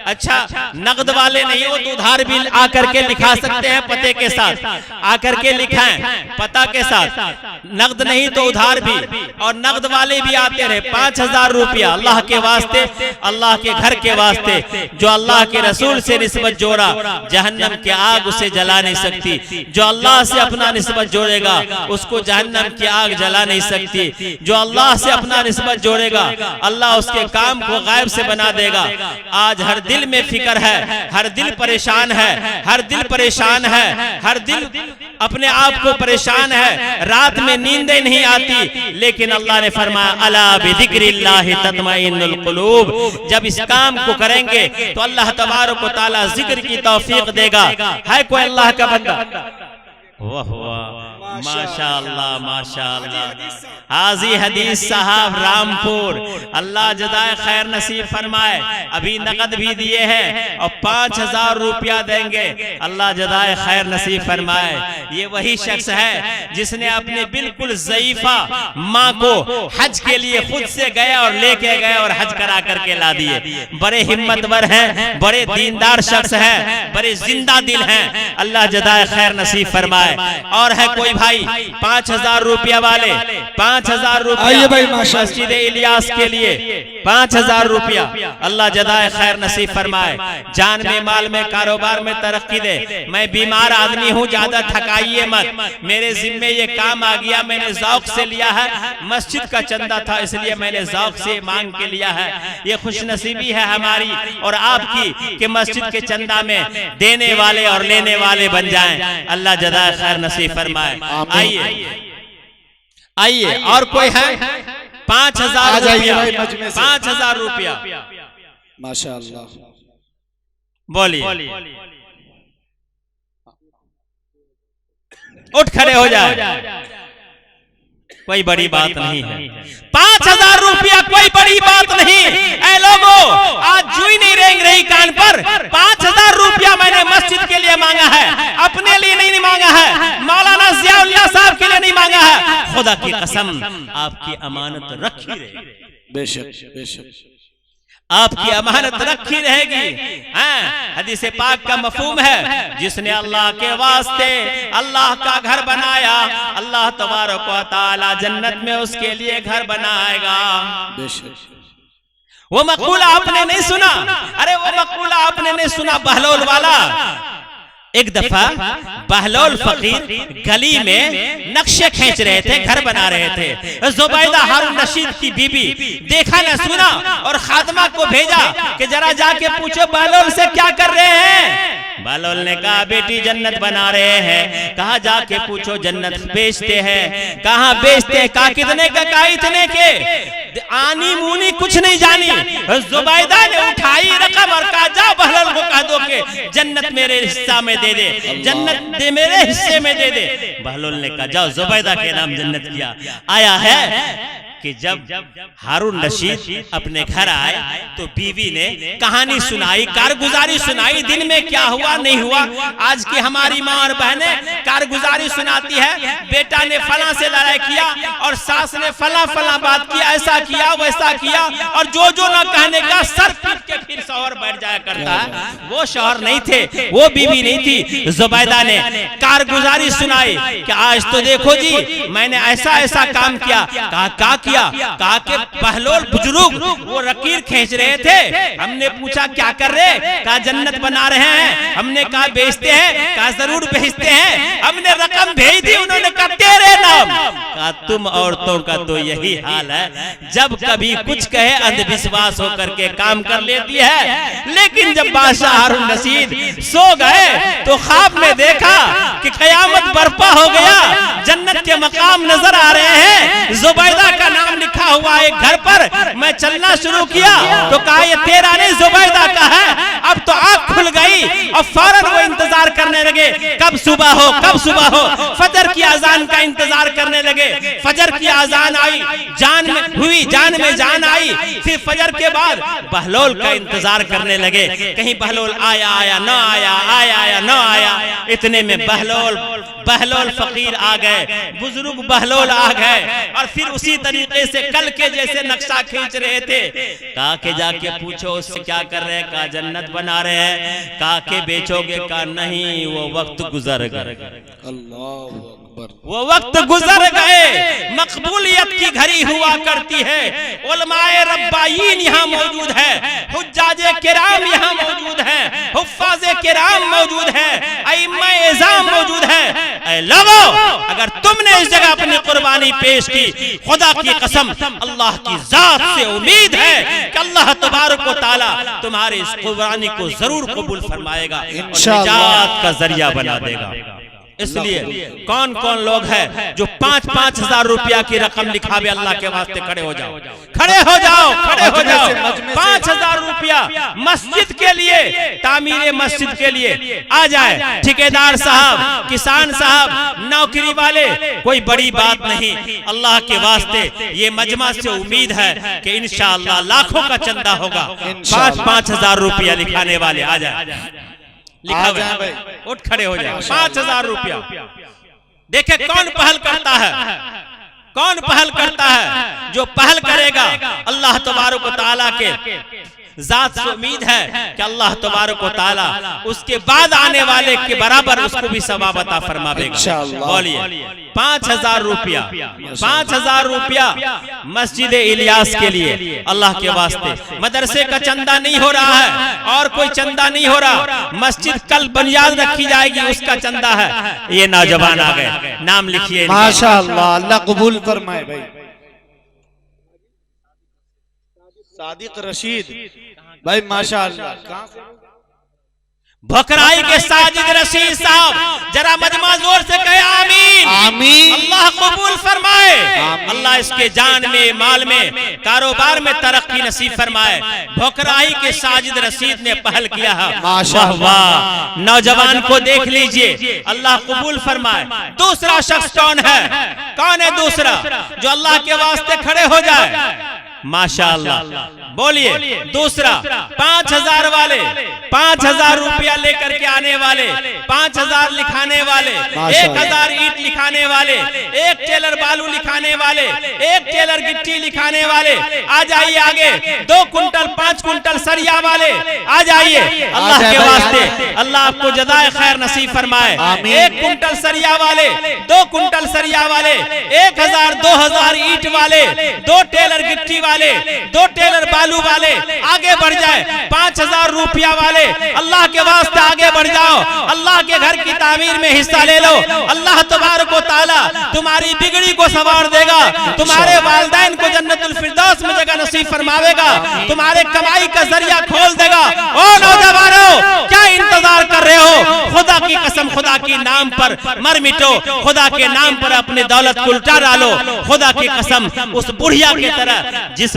अच्छा नगद वाले नहीं हो तो उधार भी आकर के लिखा सकते हैं, पते के साथ आकर के लिखाएं, पता के साथ, नगद नहीं तो उधार भी। और नगद वाले भी आते रहे। 5,000 रुपया अल्लाह के वास्ते, अल्लाह के घर के वास्ते, जो अल्लाह के रसूल से निस्बत जोड़ा जहन्नम की आग उसे जला नहीं सकती। जो अल्लाह से अपना निस्बत जोड़ेगा उसको जहन्नम की आग जला नहीं सकती। जो अल्लाह से अपना निस्बत जोड़ेगा अल्लाह उसके काम को गायब से बना देगा। आज हर दिल में फिक्र है, हर दिल परेशान है, हर दिल परेशान है, हर दिल अपने आप को परेशान है, रात में नींदें नहीं आती। लेकिन अल्लाह ने फरमाया अला बिज़िक्रिल्लाहि तत्मइन्नुल कुलूब, जब इस काम को करेंगे तो अल्लाह तबारक व तआला जिक्र की तौफीक देगा। है कोई अल्लाह का बंदा? वाह वाह, माशाअल्लाह माशाअल्लाह। हाजी हदीस साहब रामपुर, अल्लाह जज़ाए खैर नसीब फरमाए। अभी नकद भी दिए हैं और 5,000 रुपया देंगे, अल्लाह जज़ाए खैर नसीब फरमाए। ये वही शख्स है जिसने अपने बिल्कुल ज़ईफा माँ को हज के लिए खुद से गए और लेके गए और हज करा करके ला दिए। बड़े हिम्मतवर हैं, बड़े दीनदार शख्स हैं, बड़े जिंदा दिल हैं, अल्लाह जज़ाए खैर नसीब फरमाए। और है कोई भाई 5,000 रुपया वाले? 5,000 रुपया मस्जिद इलियास के लिए, 5,000 रुपया, अल्लाह जज़ाए खैर नसीब फरमाए। जान में, माल में, कारोबार में तरक्की दे। मैं बीमार आदमी हूँ, ज्यादा थकाइए मत, मेरे जिम्मे ये काम आ गया, मैंने ज़ौक से लिया है, मस्जिद का चंदा था इसलिए मैंने ज़ौक से मांग के लिया है। ये खुशनसीबी है हमारी और आपकी कि मस्जिद के चंदा में देने वाले और लेने वाले बन जाएं। अल्लाह जज़ाए खैर नसीब फरमाए। आइए आइए, और कोई है? 5,000 रुपया, 5,000 रुपया माशाअल्लाह। बोलिए, उठ खड़े हो जाए, कोई बड़ी बात नहीं है। 5,000 रुपया कोई बड़ी बात नहीं। ऐ लोगों, आज जुई नहीं रेंग रही कान पर। 5,000 रुपया मैंने मस्जिद के लिए मांगा है, अपने लिए नहीं मांगा है, मौलाना जियाउल्लाह साहब के लिए नहीं मांगा है। खुदा की कसम आपकी अमानत रखी रहेगी, बेशक बेशक आपकी अमानत रखी रहेगी। हदीस पाक का मफहूम है, जिसने अल्लाह के वास्ते अल्लाह का घर बनाया, अल्लाह तबारक व तआला जन्नत में उसके लिए घर बनाएगा। वो मक़ूला आपने नहीं सुना? अरे वो मक़ूला आपने नहीं सुना बहलोल वाला? एक दफा बहलोल फकीर गली में नक्शे खींच रहे थे, घर बना रहे थे। जुबैदा हारून रशीद की बीबी देखा न सुना और खादमा को भेजा कि जरा जाके पूछो बहलोल से क्या कर रहे हैं। बहलोल ने कहा बेटी जन्नत बना रहे हैं। कहा जाके पूछो जन्नत बेचते हैं। कहा बेचते हैं? कहा कितने का? कहा इतने के। आनी मुनी कुछ नहीं जानी। जुबैदा ने उठाई रकम और कहा जाओ बहलोल को कह दो कि जन्नत मेरे हिस्सा में दे दे, जन्नत दे मेरे हिस्से में दे दे। बहलोल ने कहा जाओ जुबैदा के नाम जन्नत किया। आया है कि जब हारून रशीद अपने घर आए तो बीवी ने कहानी सुनाई, कारगुजारी सुनाई, दिन में क्या हुआ नहीं हुआ। आज की हमारी माँ और बहनें कारगुजारी सुनाती है, बेटा ने फला से लड़ाई किया और सास ने फला फला बात किया, ऐसा किया वैसा किया, और जो जो ना कहने का सर पीट के फिर शौहर बैठ जाया करता है। वो शौहर नहीं थे, वो बीवी नहीं थी। जुबैदा ने कारगुजारी सुनाई कि आज तो देखो जी मैंने ऐसा ऐसा काम किया। कहा क्या किया? कहा कि बहलोल बुजुर्ग वो लकीर खींच रहे थे, हमने पूछा क्या कर रहे? कहा जन्नत बना रहे हैं। हमने कहा बेचते हैं? कहा जरूर बेचते हैं। हमने रकम भेज दी, उन्होंने कहा तेरे नाम। कहा तुम औरतों का तो यही हाल है, जब कभी कुछ कहे अंधविश्वास होकर के काम कर लेती है। लेकिन जब बादशाह हारून रशीद सो गए तो ख्वाब में देखा कि कयामत बर्पा हो गया, जन्नत के मकाम नजर आ रहे हैं, जुबैदा का नाम लिखा हुआ एक घर पर। मैं चलना शुरू किया तो कहा ये तेरा नहीं जुबैदा का है। अब तो आँख खुल गई और फौरन वो इंतजार करने लगे कब सुबह हो, कब सुबह हो। फजर की अजान का इंतजार करने लगे। फजर की अजान आई, जान में हुई, जान में जान आई। फिर फजर के बाद बहलोल का इंतजार करने लगे, कहीं बहलोल आया आया न आया, आया आया न आया। इतने में बहलोल फकीर आ गए, बुजुर्ग बहलोल आ गए और फिर उसी तरीके से कल के जैसे नक्शा खींच रहे थे। कहा के जाके पूछो उससे क्या कर रहे हैं, कहा जन्नत बना रहे हैं। कहा के बेचोगे, कहा नहीं वो वक्त गुजर गए, अल्लाह अकबर, वो वक्त गुजर गए। मकबूलियत की घड़ी हुआ करती है। उलमाए रब्बाईन यहाँ मौजूद है, हुज्जाजे किराम यहाँ मौजूद है, हुफ्फाज़े किराम मौजूद है, अइम्माए इज़ाम मौजूद है। ऐ लोगों, अगर तुमने इस जगह अपनी कुर्बानी पेश की, खुदा की कसम अल्लाह की जात से उम्मीद है कि अल्लाह तबारक व तआला तुम्हारी इस कुर्बानी को जरूर कबूल फरमाएगा और निजात का जरिया बना देगा। इसलिए कौन कौन लोग हैं जो 5-5 हजार रुपया की रकम लिखावे, अल्लाह के वास्ते खड़े हो जाओ, खड़े हो जाओ, खड़े हो जाओ। 5,000 रुपया मस्जिद के लिए, तामीर मस्जिद के लिए आ जाए। ठेकेदार साहब, किसान साहब, नौकरी वाले, कोई बड़ी बात नहीं। अल्लाह के वास्ते ये मजमा से उम्मीद है कि इंशाअल्लाह लाखों का चंदा होगा। 5-5 हजार रुपया लिखाने वाले आ जाए, लिखा भाई, उठ खड़े हो जाए। 5,000 रुपया। देखे कौन पहल करता है, कौन पहल करता है। जो पहल करेगा अल्लाह तबारक व तआला के जात से उम्मीद है कि अल्लाह तबारक व तआला उसके बाद आने वाले के बराबर उसको भी सवाब अता फरमावेगा। बोलिए 5,000 रुपया, 5,000 रुपया मस्जिद इलियास के लिए अल्लाह के वास्ते। मदरसे का चंदा नहीं हो रहा है और कोई चंदा नहीं हो रहा। मस्जिद कल बुनियाद रखी जाएगी, उसका चंदा है। ये नौजवान आ गए, नाम लिखिए। माशाअल्लाह, अल्लाह कबूल फरमाए भाई। सादिक रशीद भाई माशाअल्लाह। भोकराई के साजिद रशीद साहब, जरा मजमा जोर से कहे आमीन, आमीन। अल्लाह कबूल फरमाए, अल्लाह इसके जान में, माल में, कारोबार में तरक्की नसीब फरमाए। भोकराई के साजिद रशीद ने पहल किया है, वाह वाह। नौजवान को देख लीजिए, अल्लाह कबूल फरमाए। दूसरा शख्स कौन है, कौन है दूसरा जो अल्लाह के वास्ते खड़े हो जाए। माशाअल्लाह, बोलिए दूसरा। 5,000 वाले, 5,000 रुपया लेकर के आने वाले, 5,000 लिखाने वाले, 1,000 ईंट लिखाने वाले, 1 टेलर बालू लिखाने वाले, 1 टेलर गिट्टी लिखाने वाले। आ जाइए आगे। 2 कुंटल 5 कुंटल सरिया वाले आ जाइए। अल्लाह के वास्ते अल्लाह आपको जज़ाए खैर नसीब फरमाए। 1 कुंटल सरिया वाले, 2 कुंटल सरिया वाले, 1,000 2,000 ईंट वाले, 2 टेलर गिट्टी वाले, 2 टेलर बालू वाले आगे बढ़ जाए। 5,000 रुपया वाले अल्लाह के वास्ते आगे बढ़ जाओ। अल्लाह के घर की तामीर में हिस्सा ले लो। अल्लाह तबारक व तआला तुम्हारी बिगड़ी को संवार देगा, तुम्हारे वालिदैन को जन्नतुल फिरदौस में जगह नसीब फरमावेगा, तुम्हारे कमाई का जरिया खोल देगा। ओ नौजवानों, क्या इंतजार कर रहे हो। खुदा की कसम, खुदा के नाम पर मर मिटो, खुदा के नाम पर अपने दौलत को उल्टा डालो। खुदा की कसम, उस बुढ़िया की तरह जिस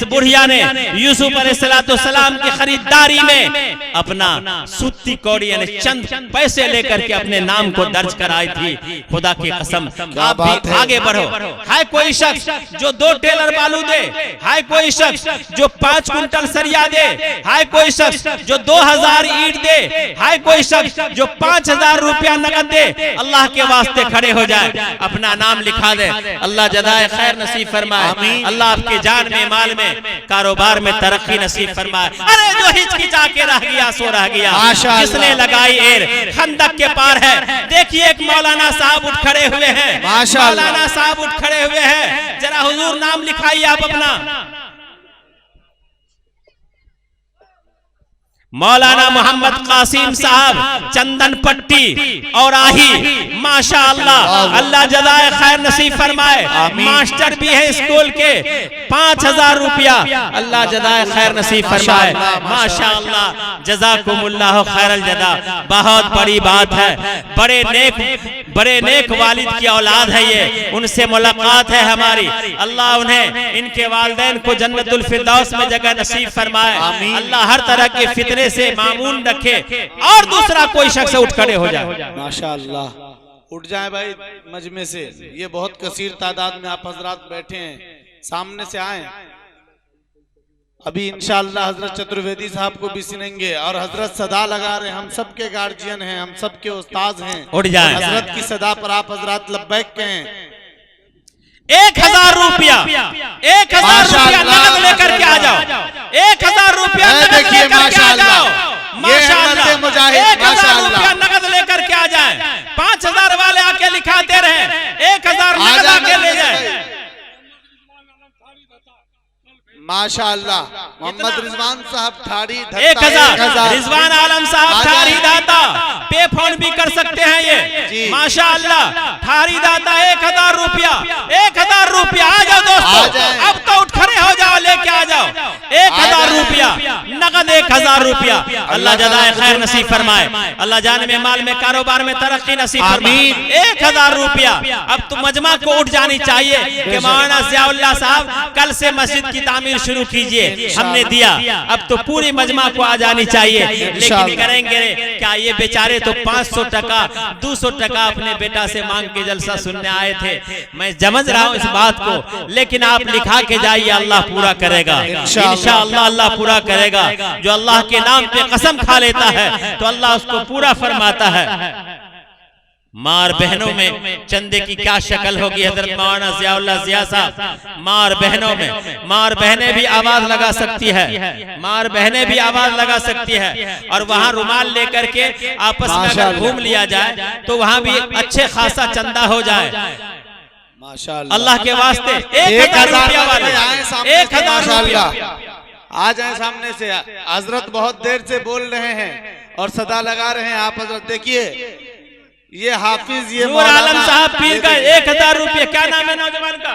बुढ़िया ने यूसुफ अलैहिस्सलाम की खरीदारी में अपना सूती कौड़ी यानी चंद पैसे लेकर के अपने नाम को दर्ज कराई थी। खुदा की कसम, आप भी आगे बढ़ो। है कोई शख्स जो 2 टेलर बालू दे, है कोई शख्स जो 5 कुंटल सरिया दे, है कोई शख्स जो 2,000 ईंट दे, है कोई शख्स जो 5,000 रुपया नकद दे। अल्लाह के वास्ते खड़े हो जाए, अपना नाम लिखा दे। अल्लाह जज़ाए खैर नसीब फरमाए, अल्लाह आपके जान में, माल में, कारोबार में तरक्की नसीब फरमाए। अरे जो हिचकिचा के रह गया सो रह गया, किसने लगाई एर खंदक के पार है। देखिए एक मौलाना साहब उठ खड़े हुए हैं, मौलाना साहब उठ खड़े हुए हैं। जरा हुजूर नाम लिखाइए आप अपना। मौलाना मोहम्मद कासिम साहब चंदन पट्टी और आही, माशाअल्लाह, अल्लाह जज़ाए खैर नसीब फरमाए। मास्टर भी है स्कूल के, 5000 रुपया अल्लाह जज़ाए खैर नसीब फरमाए। माशाअल्लाह, जज़ाकुमुल्लाह खैरल जज़ा। बहुत बड़ी बात है, बड़े नेक वालिद की औलाद है ये, उनसे मुलाकात है हमारी। अल्लाह उन्हें, इनके वालिदैन को जन्नतुल फिरदौस में जगह नसीब फरमाए। अल्लाह हर तरह के फितने से मामून रखे और दूसरा कोई शख्स उठ खड़े हो जाए। माशाअल्लाह, उठ जाए भाई मजमे से। ये बहुत कसीर तादाद में आप हजरात बैठे हैं, सामने से आए। अभी इंशाअल्लाह हजरत चतुर्वेदी साहब को भी सुनेंगे और हजरत सदा लगा रहे हैं। हम सबके गार्जियन हैं, हम सबके उस्ताद हैं। उठ जाए। हजरत की सदा पर आप हजरात लब्बैक कहें। 1000 रुपया, 1000 रुपया नकद लेकर के आ जाओ। 1000 रुपया नकद लेकर के आ जाओ। माशाअल्लाह, 1000 रुपया नकद लेकर के आ जाए। 5000 वाले आके लिखाते रहे, 1000 नकद आके ले जाए। माशाअल्लाह, मोहम्मद रिजवान साहब ठाड़ी 1000, रिजवान आलम साहब ठाड़ी दाता, पे फोन भी कर सकते हैं ये। माशाअल्लाह, ठाड़ी दाता 1000 रुपया, 1000 रुपया। आ जाओ दोस्तों, अब तो उठ खड़े हो जाओ, लेके आ जाओ। 1000 रुपया नगद, 1000 रुपया। अल्लाह जज़ाए खैर नसीब फरमाए। अल्लाह जान में, माल में, कारोबार में तरक्की नसीब फरमाए। 1000 रुपया। अब तो मजमा को उठ जानी चाहिए कि मौलाना ज़ियाउल्लाह साहब कल से मस्जिद की तामीर शुरू कीजिए, हमने दिया। अब तो पूरी मजमा को आ जानी चाहिए। लेकिन करेंगे क्या? ये बेचारे तो 500 टका 200 टका अपने बेटा से मांग के जलसा सुनने आए थे। मैं समझ रहा हूँ इस बात को, लेकिन आप लिखा के जाइए, अल्लाह पूरा करेगा इंशाअल्लाह। अल्लाह पूरा करेगा। जो अल्लाह के नाम पे कसम खा लेता है तो अल्लाह उसको पूरा फरमाता है। मार बहनों में चंदे की क्या शक्ल होगी? हजरत मौलाना ज़ियाउल्लाह ज़िया साहब, मार बहनों में, मार बहनें भी आवाज लगा सकती है, मार बहनें भी आवाज लगा सकती है। और वहाँ रुमाल लेकर के आपस में अगर घूम लिया जाए तो वहाँ भी अच्छे खासा चंदा हो जाए। माशाअल्लाह, अल्लाह के वास्ते 1000 रुपया वाले, 1000 रुपया आ जाए सामने से। हजरत बहुत देर से बोल रहे हैं और सदा लगा रहे हैं। आप हजरत देखिए, ये हाफिज, ये नूर आलम साहब पीर का 1000 रुपया। क्या नाम है नौजवान का?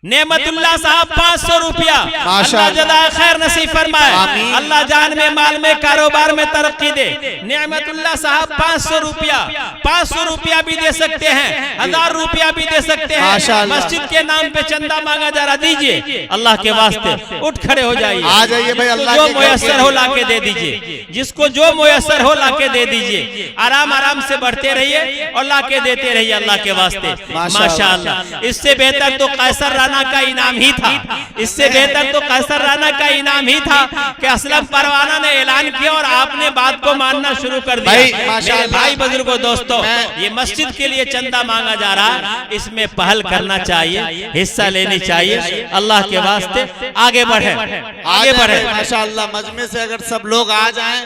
नेमतुल्लाह साहब 500 रुपया। अल्लाह जज़ाए खैर नसीब फरमाए। अल्लाह जान में, माल में, कारोबार में तरक्की दे। नेमतुल्लाह साहब 500 रुपया, 500 रुपया भी दे सकते हैं, 1000 रुपया भी दे सकते हैं। मस्जिद के नाम पे चंदा मांगा जा रहा, दीजिए अल्लाह के वास्ते। उठ खड़े हो जाइए, आ जाइए भाई। अल्लाह जो मुयस्सर हो लाके दे दीजिए, जिसको जो मुयस्सर हो लाके दे दीजिए। आराम आराम से बढ़ते रहिए और लाके देते रहिए अल्लाह के वास्ते। माशाअल्लाह, इससे बेहतर तो कैसर राना का इनाम ही था। इससे बेहतर तो कैसर राना का इनाम ही था कि असलम परवाना ने ऐलान किया और आपने बात को मानना शुरू कर दिया। मेरे भाई बुजुर्गों, दोस्तों, ये मस्जिद के लिए चंदा मांगा जा रहा, इसमें पहल करना चाहिए, हिस्सा लेनी चाहिए। अल्लाह के वास्ते आगे बढ़े, आगे बढ़े। माशाअल्लाह, मजमे से अगर सब लोग आ जाएं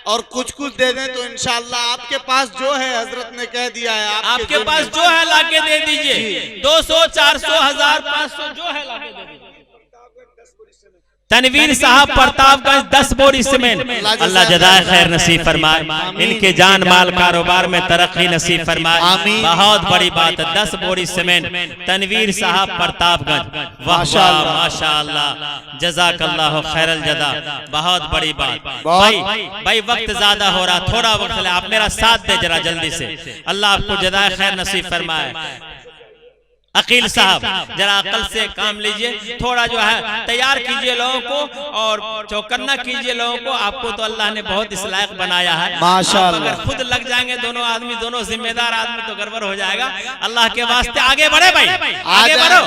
और कुछ कुछ दे दें तो इंशाअल्लाह आपके पास जो है, हजरत ने कह दिया है, आपके पास जो है लाके दे दीजिए। 200, 400, 1000, 500 जो है लाके दे दीजिए। तनवीर साहब प्रतापगंज 10 बोरी सीमेंट। अल्लाह जज़ाए खैर नसीब फरमाए, इनके जान माल कारोबार में तरक्की नसीब फरमाए। बहुत बड़ी बात है, 10 बोरी सीमेंट। तनवीर साहब प्रतापगंज, वाह माशाअल्लाह, जज़ाकल्लाह खैरल जज़ा। बहुत बड़ी बात। भाई वक्त ज्यादा हो रहा, थोड़ा वक्त ले, आप मेरा साथ दे जरा जल्दी से। अल्लाह आपको जज़ाए खैर नसीब फरमाए। अकील साहब जरा अकल से काम लीजिए, थोड़ा जो है तैयार कीजिए लोगों को और चौकन्ना कीजिए लोगों को। आपको तो अल्लाह ने बहुत इस लायक बनाया है। माशाअल्लाह, अगर खुद लग जाएंगे दोनों आदमी, दोनों जिम्मेदार आदमी, तो गड़बड़ हो जाएगा। अल्लाह के वास्ते आगे बढ़े भाई, आगे बढ़ो,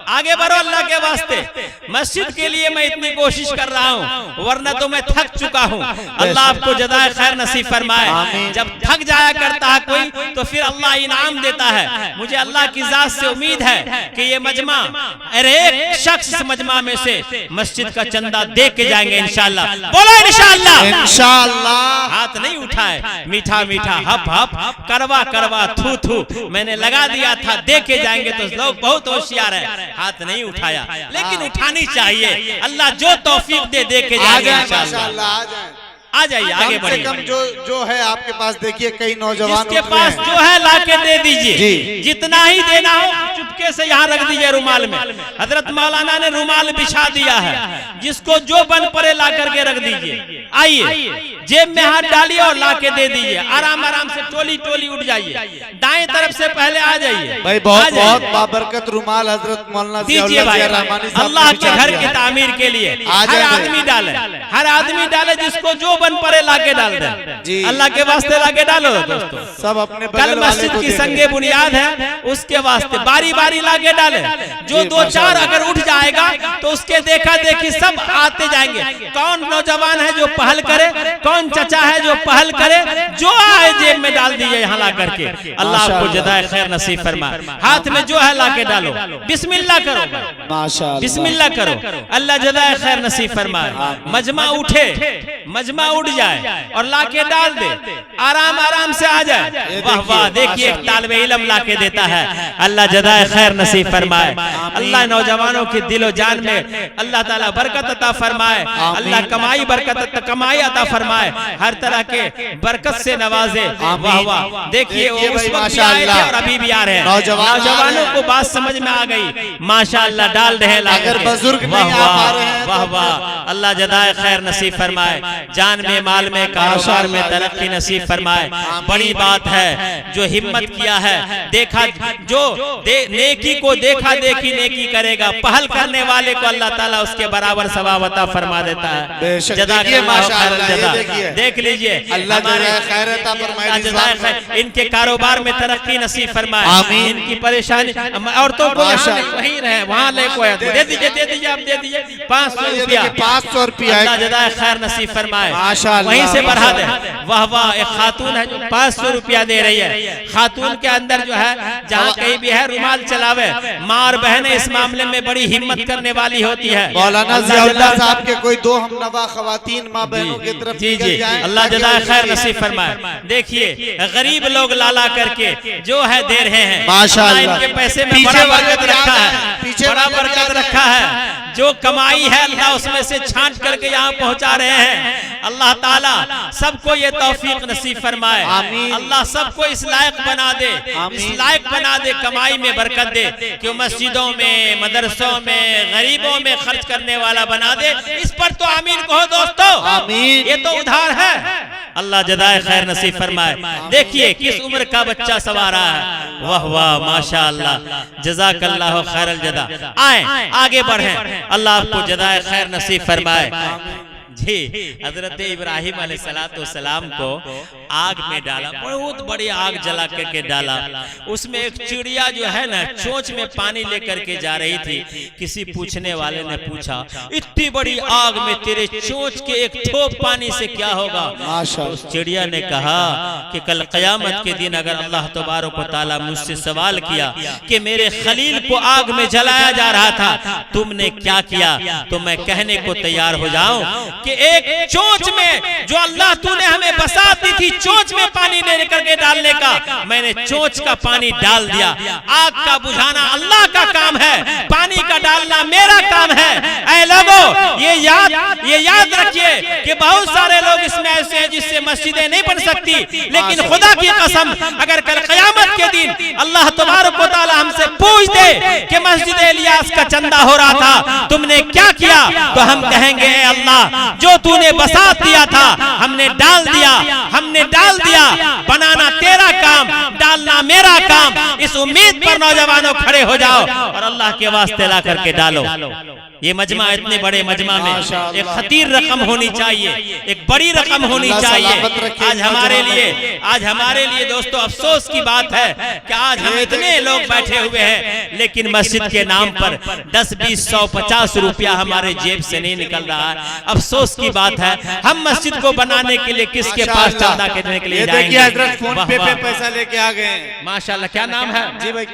आगे बढ़ो अल्लाह के वास्ते। मस्जिद के लिए मैं इतनी कोशिश कर रहा हूँ, वरना तो मैं थक चुका हूँ। अल्लाह आपको जज़ाए खैर नसीब फरमाए। जब थक जाया करता है कोई तो फिर अल्लाह इनाम देता है। मुझे अल्लाह की जात से उम्मीद है कि ये मजमा अरे एक शख्स इस मजमा में से मस्जिद का चंदा दे के जाएंगे इंशाअल्लाह। बोलो इंशाअल्लाह। इंशाअल्लाह। हाथ नहीं उठाए, मीठा मीठा हप हप करवा करवा थू थू मैंने लगा दिया था, दे के जाएंगे तो लोग बहुत होशियार है, हाथ नहीं उठाया, लेकिन उठानी चाहिए। अल्लाह जो तौफीक दे के जाएंगे इंशाअल्लाह। आ जाइए, आगे बढ़िए। कम जो है आपके पास, देखिए कई नौजवान जिसके पास जो है लाके दे दीजिए, जितना ही देना हो चुपके से यहाँ रख दीजिए रुमाल में। हजरत मौलाना ने रुमाल बिछा दिया है, जिसको जो बन पड़े ला करके रख दीजिए। आइए जेब में हाथ डालिए और लाके दे दीजिए। आराम आराम से टोली टोली उठ जाइए, दाएं तरफ से पहले आ जाइए भाई। बहुत बहुत बाबरकत रुमाल हजरत मौलाना दीजिए भाई, अल्लाह के घर की तामीर के लिए हर आदमी डाले, हर आदमी डाले, जिसको जो बन पड़े लाके डाल दे। अल्लाह के वास्ते लाके डालो दोस्तों। सब अपने कल मस्जिद की संगे बुनियाद है, उसके वास्ते बारी बारी लाके डाले। जो दो चार अगर उठ जाएगा तो उसके देखा देखी सब आते जाएंगे। कौन नौजवान है जो पहल करे, कौन चचा है जो पहल करे, जो आए जेब में डाल दीजिए यहाँ ला करके। अल्लाह आपको जज़ाए खैर नसीब फरमाए। हाथ में जो है लाके डालो, बिस्मिल्लाह करो, माशाअल्लाह बिस्मिल्लाह करो, अल्लाह जज़ाए खैर नसीब फरमाए। मजमा उठे, मजमा उठ जाए और लाके डाल दे, आराम आराम से आ जाए। वाह वाह, देखिए एक तालिबे इल्म लाके देता है। अल्लाह जज़ाए खैर नसीब फरमाए। अल्लाह नौजवानों के दिलो जान में अल्लाह ताला बरकत अता फरमाए। अल्लाह कमाई बरकत कमाई अता फरमाए, हर तरह के बरकत से नवाजे। वाह वाह, देखिए वो उस वक्त भी आए थे और अभी भी आ रहे हैं। नौजवानों को बात समझ में आ गई, माशाअल्लाह डाल रहे हैं। अगर बुजुर्ग वाह नहीं आ पा रहे हैं वाह वाह, अल्लाह जज़ाए खैर नसीब फरमाए। जान में माल में कारोबार में तरक्की नसीब फरमाए। बड़ी बात है जो हिम्मत किया है, देखा जो नेकी को देखा देखी नेकी करेगा, पहल करने वाले को अल्लाह ताला उसके बराबर सवाब अता फरमा देता है। देख लीजिए, इनके कारोबार में तरक्की नसीब फरमाए, इनकी परेशानी औरतों को वहीं रहे वहाँ ले दे दीजिए, दे दीजिए, आप दे दीजिए 500 रुपया, अल्लाह जज़ाए खैर नसीब फरमाए, वहीं से बढ़ा दे। वाह वाह, एक खातून है जो 500 रुपया दे रही है। खातून के अंदर जो है जहाँ कहीं भी है रुमाल चलावे। माँ और बहनें इस मामले में बड़ी हिम्मत करने वाली होती है। मौलाना ज़ियाउल्लाह साहब के कोई दो हमनवा खवातीन माँ बहनों की तरफ जी जी, अल्लाह जज़ाए खैर नसीब फरमाए। देखिए गरीब लोग लाला करके जो है दे रहे हैं, माशाअल्लाह। इनके पैसे में बड़ा बरकत रखा है, बड़ा बरकत रखा है। जो कमाई है अल्लाह उसमें से छांट करके यहाँ पहुँचा रहे हैं। अल्लाह ताला सबको ये तौफीक नसीब फरमाए। अल्लाह सबको इस लायक बना दे, इस लायक बना दे, कमाई में बरकत दे, कि मस्जिदों में मदरसों में गरीबों में खर्च करने वाला बना दे। इस पर तो आमीन कहो दोस्तों, ये तो उधार है। अल्लाह जज़ाए खैर नसीब फरमाए। देखिए किस उम्र का बच्चा सवारा है। वाह वाह, माशाअल्लाह, जज़ाकल्लाहु खैरल जज़ा। आए आगे बढ़े, अल्लाह आपको जज़ाए खैर नसीब फरमाए। जी, हजरत इब्राहिम अलैहिस्सलाम को आग में डाला, बहुत बड़ी आग जला करके डाला। उसमें एक चिड़िया जो है ना चोंच में पानी लेकर के जा रही थी। किसी पूछने वाले ने पूछा, इतनी बड़ी आग में तेरे चोंच के एक ठोप पानी से क्या होगा? तो उस चिड़िया ने कहा कि कल क़यामत के दिन अगर अल्लाह तबारक व तआला मुझसे सवाल किया कि मेरे खलील को आग में जलाया जा रहा था, तुमने क्या किया, तो मैं कहने को तैयार हो जाऊं कि एक चोंच में जो अल्लाह तूने हमें बसात दी थी चोंच में पानी ले करके डालने का, मैंने चोंच का पानी डाल दिया। आग का बुझाना अल्लाह का काम है, पानी का डालना मेरा काम है। ऐ लोगों, ये याद रखिए कि बहुत सारे लोग इसमें ऐसे हैं जिससे मस्जिदें नहीं बन सकती, लेकिन खुदा की कसम अगर कल क़यामत के दिन अल्लाह तबारक व तआला हमसे पूछ दे कि मस्जिद इलियास का चंदा हो रहा था, तुमने क्या किया, तो हम कहेंगे अल्लाह जो तूने बसात दिया था हमने डाल दिया, हमने डाल दिया। बनाना तेरा काम, डालना मेरा काम। इस उम्मीद पर नौजवानों खड़े हो जाओ और अल्लाह के वास्ते ला करके डालो। ये मजमा इतने बड़े मजमा में एक खतीर रकम होनी चाहिए, एक बड़ी रकम होनी चाहिए। आज हमारे लिए दोस्तों अफसोस की बात है कि आज हम इतने लोग बैठे हुए हैं, लेकिन मस्जिद के नाम पर 10, 20, 100, 50 रुपया हमारे जेब से नहीं निकल रहा है। अफसोस की बात है, हम मस्जिद को बनाने के लिए किसके पास चंदा करने के लिए जाएंगे? फोन पे पैसा लेके आ गए। माशाल्लाह, क्या नाम है? जी भाई,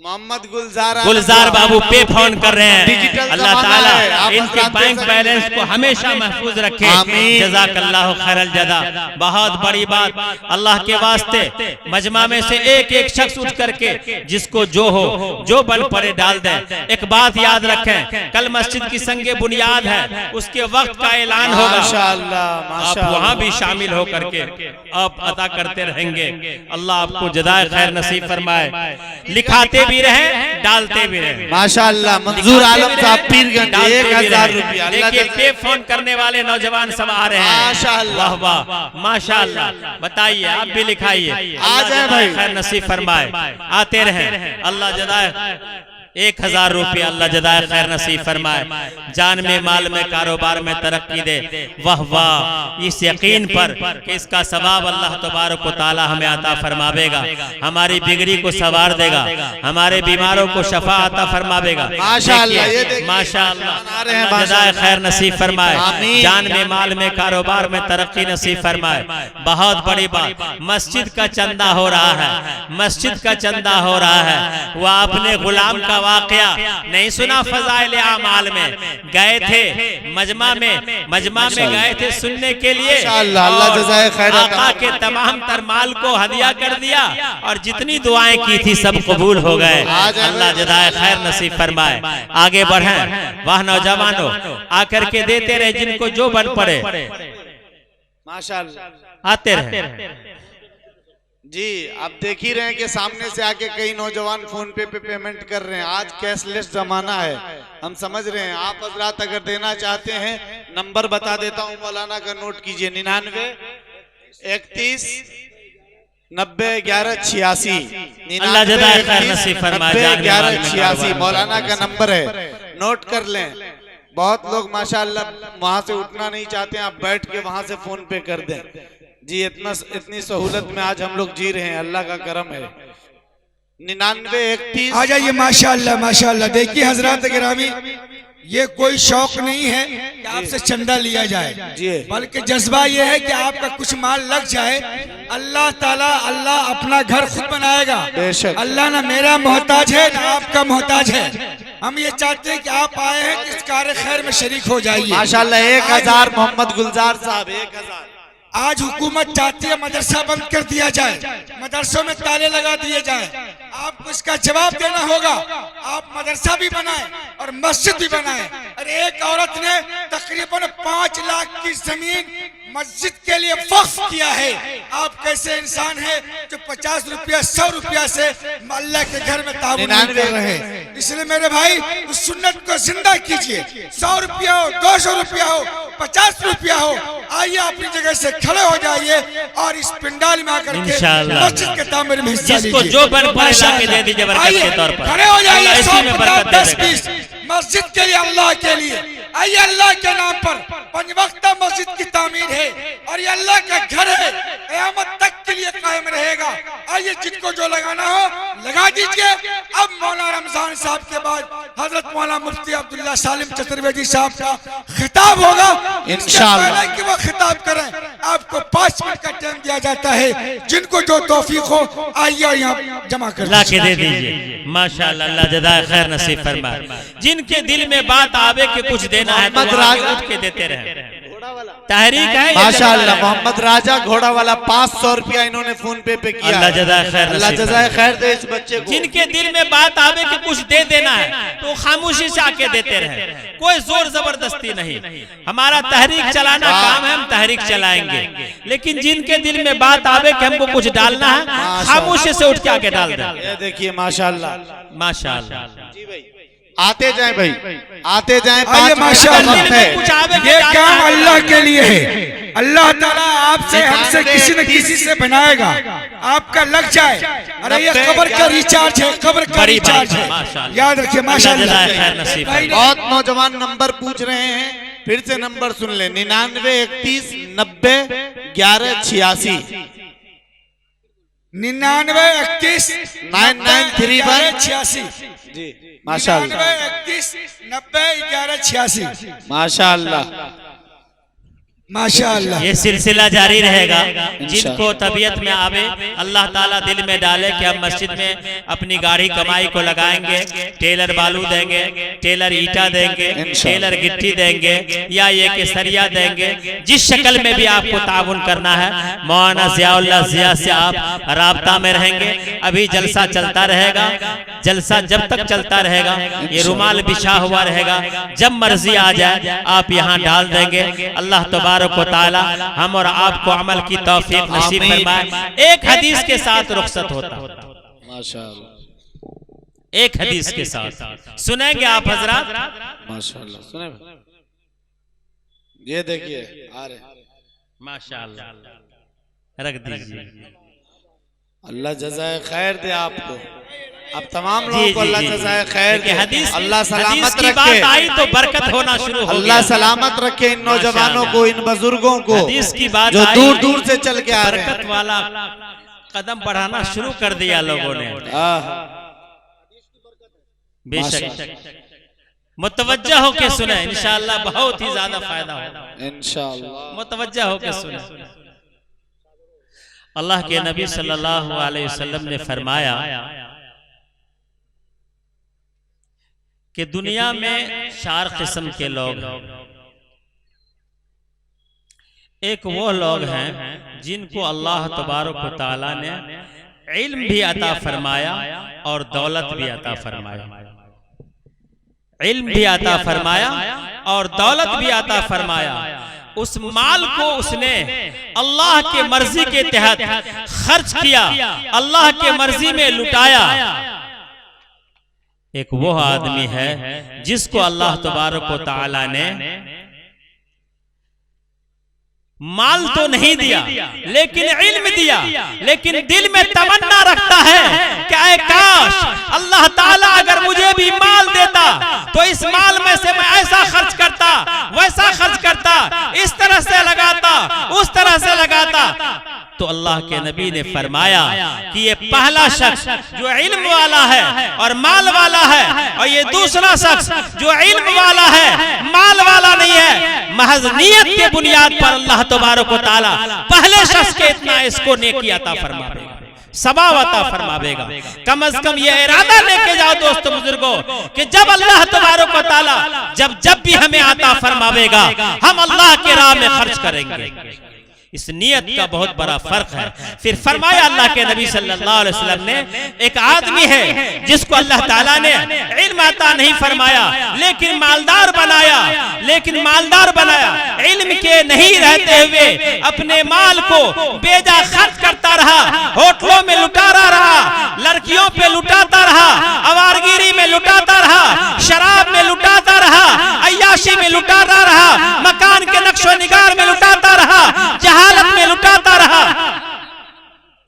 मोहम्मद गुलजार गुलजार बाबू पे फोन कर रहे हैं। डिजिटल अल्लाह जमाना ताला है, आप इनके हजरात बैंक दे बैलेंस सकते को हमेशा महफूज रखे। आमीन। जज़ाकल्लाहु खैरल जज़ा। बहुत बड़ी बात, अल्लाह के वास्ते मजमा में से एक एक शख्स उठ करके जिसको जो हो जो बन पड़े डाल दे। एक बात याद रखें, कल मस्जिद की संगे बुनियाद है, उसके वक्त का ऐलान होगा। माशाअल्लाह, आप माशाअल्लाह। वहाँ भी शामिल हो करके आप अता करते रहेंगे। अल्लाह आपको जज़ाए खैर नसीब फरमाए। लिखाते भी रहे, डालते भी रहे। माशाअल्लाह। मंजूर आलम साहब पीरगंज, 1000 रुपया। अल्लाह देखिए जज़ा- पे फोन करने वाले नौजवान सब आ रहे हैं। माशाअल्लाह। वाह वाह माशाअल्लाह। बताइए, आप भी लिखाइए। आ जाए भाई। खैर नसीब फरमाए, आते रहे। अल्लाह जज़ाए 1000 रुपया अल्लाह जज़ाए खैर नसीब फरमाए। जान में, माल में, कारोबार में तरक्की दे। वाह वाह, इस यकीन पर कि इसका सवाब अल्लाह तबारक व तआला हमें अता फरमावेगा, हमारी बिगड़ी को सवार देगा, हमारे बीमारों को शफा अता फरमावेगा। माशाअल्लाह, ये देखिए, माशाअल्लाह, बना रहे हैं, अल्लाह जज़ाए खैर नसीब फरमाए। आमीन। जान में, माल में, कारोबार में तरक्की नसीब फरमाए। बहुत बड़ी बात, मस्जिद का चंदा हो रहा है, मस्जिद का चंदा हो रहा है। वह आपने गुलाम का वाकया नहीं सुना? फजाइल आमाल में गए थे, मजमा में गए थे सुनने के लिए। माशाअल्लाह, अल्लाह जज़ाए खैर अता आका के तमाम तर माल को हदिया कर दिया और जितनी दुआएं की थी सब कबूल हो गए। अल्लाह जज़ाए खैर नसीब फरमाए। आगे बढ़ें, वाह नौजवानों, आकर के देते रहे जिनको जो बन पड़े, माशाअल्लाह। आते रहे। जी, आप देख ही रहे हैं कि सामने से आके कई नौजवान फोन पे पेमेंट कर रहे हैं। आज कैशलेस जमाना है, हम समझ रहे हैं। आप हजरात अगर देना चाहते हैं, नंबर बता देता हूं, मौलाना का नोट कीजिए। 99 31 90 11 86। अल्लाह जज़ाए खैर नसीब फरमाए। 90 जान में, माल 11 में, 86 कारोबार में। मौलाना का नंबर है, नोट कर लें। बहुत लोग माशाअल्लाह वहां से उठना नहीं चाहते, आप बैठ के वहां से फोन पे कर दें। जी, इतनी सहूलत में आज हम लोग जी रहे हैं, अल्लाह का करम है। 99 31। आ जाइए। माशाअल्लाह माशाअल्लाह। देखिए हजरात गिरामी, ये कोई शौक नहीं है कि आपसे चंदा लिया जाए, जी। बल्कि जज्बा ये है कि आपका कुछ माल लग जाए। अल्लाह ताला, अल्लाह अपना घर खुद बनाएगा। बेशक। अल्लाह ना मेरा मोहताज है ना आपका मोहताज है। हम ये चाहते हैं कि आप आए हैं कि इस कार्य खैर में शरीक हो जाइए। माशाअल्लाह 1000 मोहम्मद गुलजार साहब 1000। आज हुकूमत चाहती है मदरसा बंद कर दिया जाए, मदरसों में ताले लगा दिए जाए। आपको इसका जवाब देना होगा। आप मदरसा भी बनाएं और मस्जिद भी बनाएं। और एक औरत ने तकरीबन 5 लाख की जमीन मस्जिद के लिए वक्फ किया है। आप कैसे इंसान हैं जो 50 रुपया 100 रुपया से अल्लाह के घर में ताबून नहीं कर रहे हैं? इसलिए मेरे भाई, उस सुन्नत को जिंदा कीजिए। 100 रुपया हो, 200 रुपया हो, 50 रुपया हो, आइए अपनी जगह से खड़े हो जाइए और इस पंडाल में आकर के इंशाअल्लाह मस्जिद के तामीर में हिस्सा जिसको लीजिए। जो बन पड़े ला के दे दीजिए बरकत के तौर पर। खड़े हो जाइए। अल्लाह इसी 100, में 50, बरकत दे 10, देगा। 20 मस्जिद के लिए, अल्लाह के लिए। आइए, अल्लाह के नाम पर 5 वक्त मस्जिद की तामीर है और ये अल्लाह का घर है, क़यामत तक के लिए कायम रहेगा। आइए, जिनको जो लगाना हो लगा दीजिए। अब मौलाना रमजान साहब के बाद हजरत मौलाना मुफ्ती अब्दुल्ला सालिम चतुर्वेदी साहब का खिताब होगा। इंशाअल्लाह। पहले कि वो खिताब करें, आपको 5 मिनट का टाइम दिया जाता है। जिनको जो तौफीक हो, आइए यहाँ जमा कर ला के दे दीजिए। माशाअल्लाह, अल्लाह जज़ाए खैर नसीब फरमाए। जिनके दिल में बात आवे कि कुछ देना है तो मोहम्मद आगे राजा उठ के देते रहे। तहरीक है ये माशाअल्लाह। जज़ाए। मोहम्मद राजा घोड़ा वाला 500 रुपया इन्होंने फोन पे किया। अल्लाह जज़ाए खैर अल्लाह नसीब जज़ाए खैर दे इस बच्चे को। जिनके दिल में बात आवे कि कुछ दे देना है तो खामोशी से आके देते रहे, कोई जोर जबरदस्ती नहीं। हमारा तहरीक चलाना काम है, हम तहरीक चलाएंगे। लेकिन जिनके दिल में बात आवे कि हमको कुछ डालना है, खामोशी से उठ के आके डाल दें। ये देखिए माशाअल्लाह। माशाअल्लाह। जी भाई, आते जाएं भाई, आते जाएं। आइए, 5 मिनट का माशाअल्लाह। वक्त दिल में कुछ है। आवे कि ये डालना काम है, अल्लाह के लिए है। अल्लाह ताला आपसे, हमसे, किसी न किसी से बनाएगा। आपका लग जाए। अरे ये कब्र का रिचार्ज है, कब्र का बड़ी बात रिचार्ज है, है। माशाअल्लाह। याद रखिए। अल्लाह माशाअल्लाह। जज़ाए खैर नसीब फरमाए। बहुत नौजवान नंबर पूछ रहे हैं, फिर से नंबर सुन ले। 99 31 90 11 86। 99 31 9931 86। जी माशाअल्लाह 99 31 90 11 86। माशाअल्लाह। माशाअल्लाह। ये सिलसिला जारी रहेगा। जिनको तबीयत में आवे अल्लाह ताला दिल में डाले कि हम मस्जिद में अपनी गाड़ी कमाई को लगाएंगे, टेलर बालू देंगे, टेलर ईटा देंगे, टेलर गिट्टी देंगे या ये केसरिया देंगे, जिस शक्ल में भी आपको ताउन करना है मौलाना ज़ियाउल्लाह ज़िया से आप राब्ता में रहेंगे। अभी जलसा चलता रहेगा, जलसा जब तक चलता रहेगा ये रुमाल बिछा हुआ रहेगा, जब मर्जी आ जाए आप यहाँ डाल देंगे। अल्लाह तबारक व तआला हम और आपको अमल की तौफीक नसीब फरमाए। एक हदीस के साथ रुखसत होता, माशाअल्लाह, एक हदीस के साथ सुनेंगे आप हजरात, माशाअल्लाह। सुने ये देखिए आ रहे, माशाअल्लाह, रख दीजिए। अल्लाह जज़ाए खैर दे आपको, अब तमाम लोगों को अल्लाह जज़ाए खैर दे, अल्लाह सलामत रखे, आई तो बरकत होना शुरू हो, अल्लाह सलामत रखे इन नौजवानों को, इन बुजुर्गों को जो दूर दूर से चल के आ रहे हैं। बरकत वाला कदम बढ़ाना शुरू कर दिया लोगों ने। बेशक मुतवज्जा होके सुने, इंशाअल्लाह बहुत ही ज्यादा फायदा होगा, इंशाअल्लाह मुतवज्जा होके सुने। अल्लाह के नबी सल्लल्लाहु अलैहि वसल्लम ने फरमाया कि दुनिया में 4 किस्म के लोग हैं। एक वो लोग हैं जिनको अल्लाह तबारक व तआला ने इल्म भी अता फरमाया और दौलत भी अता फरमाया, इल्म भी अता फरमाया और दौलत भी अता फरमाया। उस माल को उसने अल्लाह के मर्जी के तहत खर्च किया, अल्लाह के मर्जी में लुटाया। एक वो आदमी है जिसको अल्लाह तबारक व तआला ने माल तो नहीं दिया लेकिन इल्म दिया, लेकिन दिल में तमन्ना रखता है कि ऐ काश अल्लाह ताला अगर मुझे भी माल देता तो इस माल में से मैं ऐसा खर्च करता, वैसा खर्च करता, इस तरह से लगाता, उस तरह से लगाता। तो अल्लाह के नबी ने फरमाया कि ये पहला शख्स जो इल्म वाला है और माल वाला है, और ये दूसरा शख्स जो इल्म वाला है माल वाला नहीं है, महज नियत के बुनियाद पर अल्लाह तबारक व तआला पहले शख्स के इतना इसको नेकी अता फरमावेगा, सवाब अता फरमावेगा। कम अज कम ये इरादा लेके जाओ दोस्तों बुजुर्गों कि जब अल्लाह तबारक व तआला जब भी हमें अता फरमावेगा हम अल्लाह के राह में खर्च करेंगे। इस नियत का बहुत बड़ा फर्क है। फिर फरमाया अल्लाह के नबी सल्लल्लाहु अलैहि वसल्लम ने, एक आदमी है जिसको अल्लाह ताला ने इल्म अता नहीं फरमाया लेकिन मालदार बनाया, लेकिन मालदार बनाया, इल्म के नहीं रहते हुए अपने माल को बेजा खर्च करता रहा, होटलों में लुटाता रहा, लड़कियों पे लुटाता रहा, आवारगिरी में लुटाता रहा, शराब में लुटाता रहा, अय्याशी में लुटाता रहा, मकान के नक्शो निगार में लुटाता रहा, हालत में लुटाता रहा।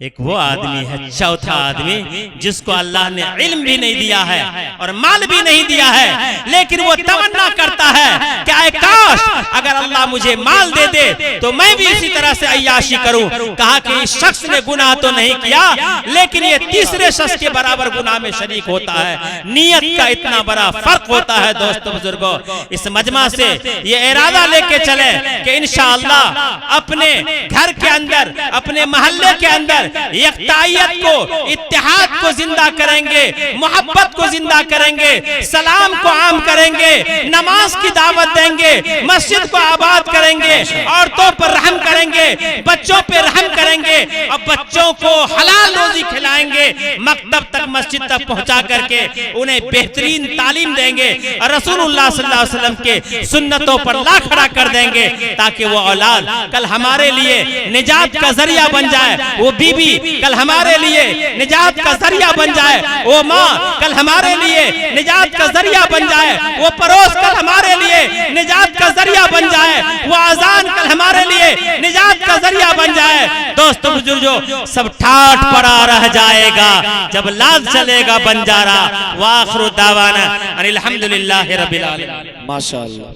एक वो आदमी है, चौथा आदमी जिसको अल्लाह ने इल्म भी नहीं दिया है और माल भी नहीं दिया है, लेकिन वो तमन्ना करता है कि ऐ काश अगर अल्लाह मुझे माल दे दे तो मैं भी इसी तरह से अय्याशी करूं। कहा कि इस शख्स ने गुनाह तो नहीं किया लेकिन ये तीसरे शख्स के बराबर गुनाह में शरीक होता है। नियत का इतना बड़ा फर्क होता है दोस्तों बुजुर्गों। इस मजमा से ये इरादा लेके चले कि इंशाअल्लाह अपने घर के अंदर, अपने मोहल्ले के अंदर यकतायत को, इत्तेहाद को जिंदा करेंगे, मोहब्बत को जिंदा करेंगे, सलाम को आम करेंगे, नमाज की दावत देंगे, मस्जिद को आबाद करेंगे, औरतों पर रहम करेंगे, बच्चों पर रहम करेंगे और बच्चों को हलाल रोजी खिलाएंगे, मकतब तक मस्जिद तक पहुंचा करके उन्हें बेहतरीन तालीम देंगे और रसूलुल्लाह सल्लल्लाहु अलैहि वसल्लम के सुन्नतों पर ला खड़ा कर देंगे ताकि वो औलाद कल हमारे लिए निजात का जरिया बन जाए, वो बीबी कल हमारे लिए निजात का जरिया बन जाए, वो माँ कल हमारे लिए निजात का जरिया बन जाए, वो पड़ोस कल हमारे लिए निजात का जरिया बन जाए, वो अजान कल हमारे लिए निजात का जरिया बन जाए। दोस्तों बुजुर्गों, सब ठाठ पड़ा रह जाएगा जब लाज चलेगा बंजारा। वाखिरु दावाना अनिल हम्दुलिल्लाहि रब्बिल आलमीन। माशाअल्लाह।